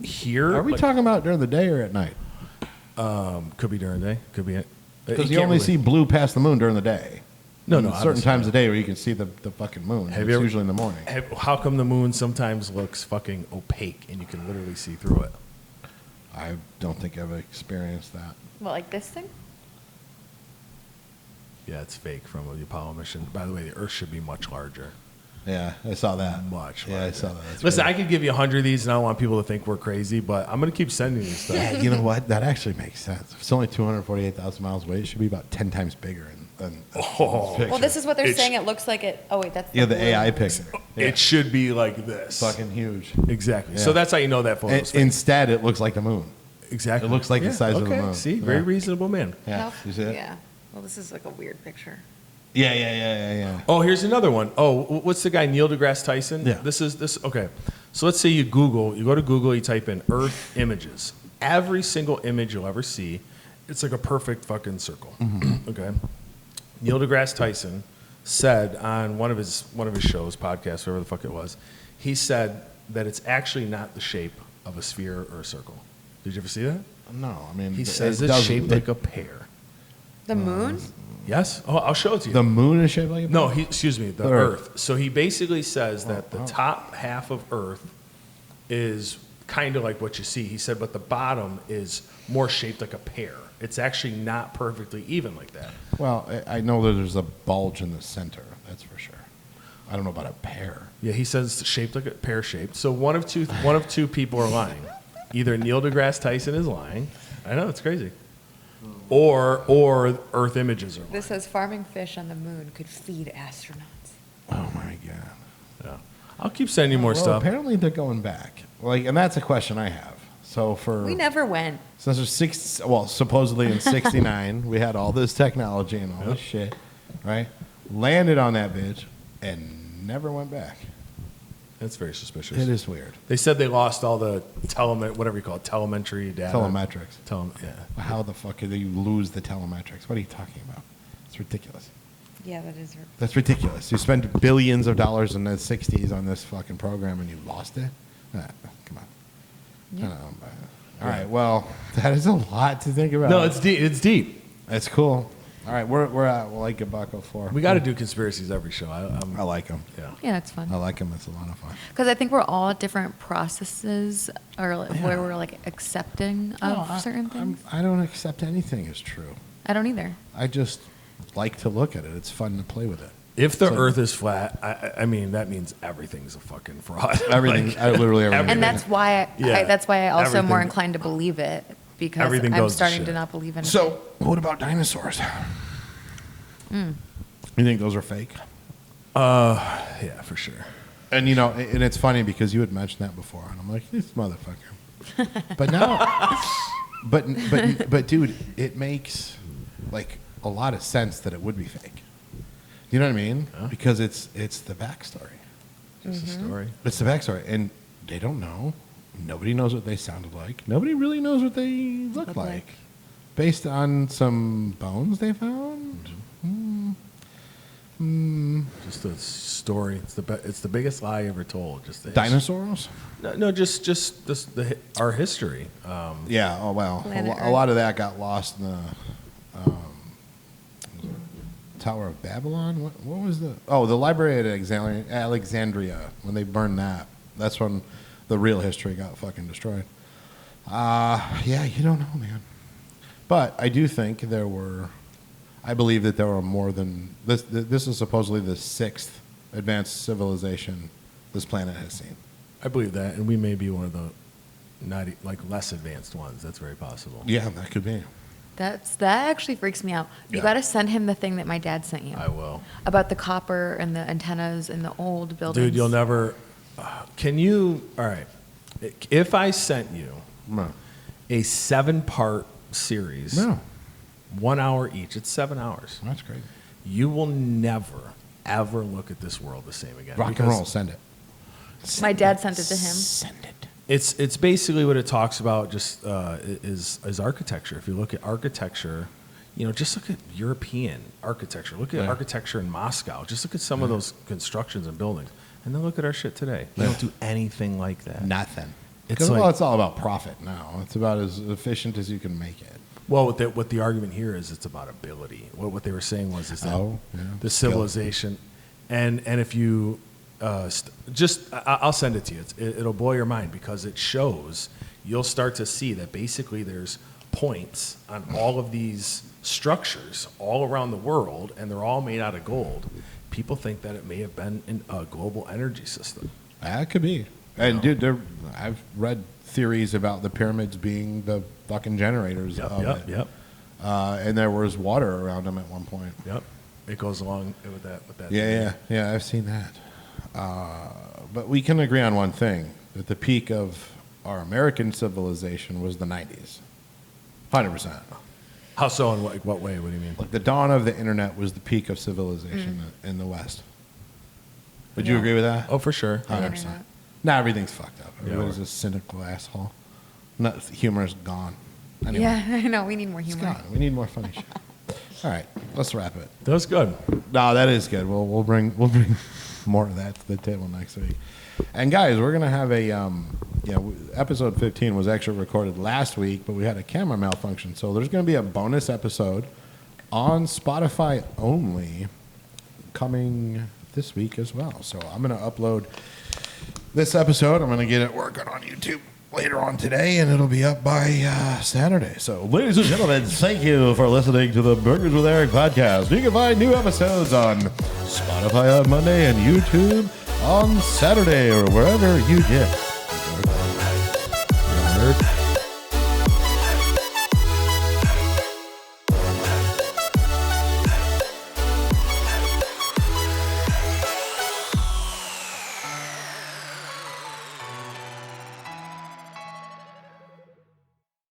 [SPEAKER 3] here?
[SPEAKER 2] Are we
[SPEAKER 3] like-
[SPEAKER 2] talking about during the day or at night?
[SPEAKER 3] Could be during the day. Could be.
[SPEAKER 2] Because you only see blue past the moon during the day.
[SPEAKER 3] No,
[SPEAKER 2] And
[SPEAKER 3] no,
[SPEAKER 2] certain
[SPEAKER 3] obviously.
[SPEAKER 2] times of the day where you can see the fucking moon.
[SPEAKER 3] Have
[SPEAKER 2] It's
[SPEAKER 3] you ever-
[SPEAKER 2] usually in the morning.
[SPEAKER 3] How come the moon sometimes looks fucking opaque and you can literally see through it?
[SPEAKER 2] I don't think I've experienced that.
[SPEAKER 5] What, like this thing?
[SPEAKER 3] Yeah, it's fake from the Apollo mission. By the way, the Earth should be much larger.
[SPEAKER 2] Yeah, I saw that.
[SPEAKER 3] Much
[SPEAKER 2] Yeah, I
[SPEAKER 3] larger.
[SPEAKER 2] saw that. That's
[SPEAKER 3] Listen,
[SPEAKER 2] crazy.
[SPEAKER 3] I could give you 100 of these, and I don't want people to think we're crazy, but I'm going to keep sending you stuff.
[SPEAKER 2] Yeah, you know what? That actually makes sense. If it's only 248,000 miles away, it should be about 10 times bigger than
[SPEAKER 3] Oh.
[SPEAKER 2] this picture.
[SPEAKER 5] Well, this is what they're
[SPEAKER 3] It's-
[SPEAKER 5] saying. It looks like it. Oh wait, that's
[SPEAKER 2] Yeah, the
[SPEAKER 5] blue.
[SPEAKER 2] AI picture. Yeah.
[SPEAKER 3] It should be like this.
[SPEAKER 2] Fucking huge.
[SPEAKER 3] Exactly.
[SPEAKER 2] Yeah.
[SPEAKER 3] So that's how you know that photo is fake.
[SPEAKER 2] Instead, it looks like the moon.
[SPEAKER 3] Exactly.
[SPEAKER 2] it looks like the size of the
[SPEAKER 3] okay.
[SPEAKER 2] moon.
[SPEAKER 3] See, very
[SPEAKER 2] Yeah.
[SPEAKER 3] reasonable man.
[SPEAKER 2] Yeah.
[SPEAKER 5] No?
[SPEAKER 2] You see it?
[SPEAKER 5] Yeah. Well, this is like a weird picture.
[SPEAKER 2] Yeah.
[SPEAKER 3] Oh, here's another one. Oh, what's the guy, Neil deGrasse Tyson?
[SPEAKER 2] Yeah.
[SPEAKER 3] This. Okay. So let's say you go to Google, you type in Earth images. Every single image you'll ever see, it's like a perfect fucking circle.
[SPEAKER 2] Mm-hmm.
[SPEAKER 3] Okay. Neil deGrasse Tyson said on one of his shows, podcasts, whatever the fuck it was, he said that it's actually not the shape of a sphere or a circle. Did you ever see that?
[SPEAKER 2] No, I mean,
[SPEAKER 3] He
[SPEAKER 2] it
[SPEAKER 3] says it's
[SPEAKER 2] doesn't-
[SPEAKER 3] shaped like a pear.
[SPEAKER 5] The moon?
[SPEAKER 3] Yes? Oh, I'll show it to you.
[SPEAKER 2] The moon is shaped like a
[SPEAKER 3] No, excuse me, the
[SPEAKER 2] The
[SPEAKER 3] Earth.
[SPEAKER 2] Earth.
[SPEAKER 3] So he basically says that the top half of Earth is kind of like what you see. He said, but the bottom is more shaped like a pear. It's actually not perfectly even like that.
[SPEAKER 2] Well, I know that there's a bulge in the center. That's for sure. I don't know about a pear.
[SPEAKER 3] Yeah, he says it's shaped like a pear shaped. So one of two people are lying. Either Neil deGrasse Tyson is lying. I know, it's crazy. Or Earth images are lying.
[SPEAKER 5] This says farming fish on the moon could feed astronauts.
[SPEAKER 2] Oh my god.
[SPEAKER 3] Yeah. I'll keep sending you more
[SPEAKER 2] Well,
[SPEAKER 3] stuff.
[SPEAKER 2] apparently they're going back. And that's a question I have. So
[SPEAKER 5] We never went.
[SPEAKER 2] since there's supposedly in '69 we had all this technology and all this shit, right? Landed on that bitch and never went back.
[SPEAKER 3] That's very suspicious.
[SPEAKER 2] It is weird.
[SPEAKER 3] They said they lost all the whatever you call it, telemetry data.
[SPEAKER 2] Telemetrics.
[SPEAKER 3] Yeah.
[SPEAKER 2] How the fuck do you lose the telemetrics? What are you talking about? It's ridiculous.
[SPEAKER 5] Yeah, that is.
[SPEAKER 2] That's ridiculous. You spent billions of dollars in the '60s on this fucking program and you lost it? Come on. I don't know, but- all right. Well, that is a lot to think about.
[SPEAKER 3] No, it's deep. It's deep.
[SPEAKER 2] That's cool. All right, we're at like $1.04.
[SPEAKER 3] We got to do conspiracies every show.
[SPEAKER 2] I like them.
[SPEAKER 3] Yeah.
[SPEAKER 4] Yeah, it's fun.
[SPEAKER 2] I like them. It's a lot of fun.
[SPEAKER 4] Because I think we're all at different processes or like where we're like accepting of certain things.
[SPEAKER 2] I don't accept anything as true.
[SPEAKER 4] I don't either.
[SPEAKER 2] I just like to look at it. It's fun to play with it.
[SPEAKER 3] If the
[SPEAKER 2] So-
[SPEAKER 3] Earth is flat, I mean that means everything's a fucking fraud.
[SPEAKER 2] Everything, literally everything.
[SPEAKER 4] And that's why
[SPEAKER 3] Yeah,
[SPEAKER 4] that's why I also am more
[SPEAKER 3] everything-
[SPEAKER 4] inclined to believe it because
[SPEAKER 3] everything
[SPEAKER 4] I'm
[SPEAKER 3] goes to
[SPEAKER 4] starting to
[SPEAKER 3] shit.
[SPEAKER 4] not believe in it.
[SPEAKER 2] So, what about dinosaurs? You think those are fake?
[SPEAKER 3] Yeah, for sure.
[SPEAKER 2] And and it's funny because you had mentioned that before, and I'm like, this motherfucker. But now, but dude, it makes like a lot of sense that it would be fake. You know what I mean?
[SPEAKER 3] Yeah.
[SPEAKER 2] Because it's the backstory.
[SPEAKER 3] Just a story.
[SPEAKER 2] It's the backstory, and they don't know. Nobody knows what they sounded like. Nobody really knows what they look like. Based on some bones they found.
[SPEAKER 3] Just a story. It's the biggest lie ever told. Just the
[SPEAKER 2] Dinosaurs?
[SPEAKER 3] No, just our history.
[SPEAKER 2] Yeah. Oh well,
[SPEAKER 4] Planet
[SPEAKER 2] a lot of that got lost in the Tower of Babylon. What was the? Oh, the Library at Alexandria. When they burned that, that's when the real history got fucking destroyed. Yeah, you don't know, man. But I do think there were. I believe that there were more than this. This is supposedly the 6th advanced civilization this planet has seen.
[SPEAKER 3] I believe that, and we may be one of the not like less advanced ones. That's very possible.
[SPEAKER 2] Yeah, that could be.
[SPEAKER 4] that actually freaks me out. You
[SPEAKER 2] Yeah.
[SPEAKER 4] got to send him the thing that my dad sent you.
[SPEAKER 3] I will.
[SPEAKER 4] About the copper and the antennas in the old buildings.
[SPEAKER 3] Dude, you'll never. Can you? All right. If I sent you
[SPEAKER 2] No.
[SPEAKER 3] a 7-part series,
[SPEAKER 2] No.
[SPEAKER 3] 1 hour each, it's 7 hours.
[SPEAKER 2] That's great.
[SPEAKER 3] You will never, ever look at this world the same again.
[SPEAKER 2] Rock and
[SPEAKER 3] because
[SPEAKER 2] roll. Send it.
[SPEAKER 4] My dad sent it to him.
[SPEAKER 2] Send it.
[SPEAKER 3] It's basically what it talks about. Just is architecture. If you look at architecture, just look at European architecture. Look at
[SPEAKER 2] Yeah.
[SPEAKER 3] architecture in Moscow. Just look at some of those constructions and buildings, and then look at our shit today. We
[SPEAKER 2] Yeah.
[SPEAKER 3] don't do anything like that.
[SPEAKER 2] Nothing.
[SPEAKER 3] It's
[SPEAKER 2] Because
[SPEAKER 3] like-
[SPEAKER 2] it's all about profit now. It's about as efficient as you can make it.
[SPEAKER 3] Well, what the argument here is, it's about ability. What they were saying was is that
[SPEAKER 2] Oh, yeah.
[SPEAKER 3] the civilization, and if you I'll send it to you. It'll blow your mind because it shows. You'll start to see that basically there's points on all of these structures all around the world, and they're all made out of gold. People think that it may have been a global energy system.
[SPEAKER 2] That could be. And dude, I've read theories about the pyramids being the fucking generators of it.
[SPEAKER 3] Yep.
[SPEAKER 2] And there was water around them at one point.
[SPEAKER 3] Yep. It goes along with that.
[SPEAKER 2] Yeah. I've seen that. But we can agree on one thing: that the peak of our American civilization was the '90s. 100%.
[SPEAKER 3] How so? In what way? What do you mean?
[SPEAKER 2] Like the dawn of the internet was the peak of civilization in the West. Would you
[SPEAKER 4] Yeah.
[SPEAKER 2] agree with that?
[SPEAKER 3] Oh, for sure.
[SPEAKER 2] 100%. Now everything's fucked up.
[SPEAKER 3] Yeah,
[SPEAKER 2] Everybody's
[SPEAKER 3] we're-
[SPEAKER 2] a cynical asshole. Humor's gone. Anyway,
[SPEAKER 4] Yeah, I know. We need more
[SPEAKER 2] it's
[SPEAKER 4] humor.
[SPEAKER 2] gone. We need more funny shit. All right, let's wrap it.
[SPEAKER 3] That was good.
[SPEAKER 2] No, that is good. We'll bring more of that to the table next week. And guys, we're gonna have a episode 15 was actually recorded last week, but we had a camera malfunction, so there's gonna be a bonus episode on Spotify only coming this week as well. So I'm gonna upload this episode. I'm gonna get it working on YouTube later on today, and it'll be up by Saturday. So, ladies and gentlemen, thank you for listening to the Burgers with Eric podcast. You can find new episodes on Spotify on Monday and YouTube on Saturday or wherever you get.
[SPEAKER 3] You heard?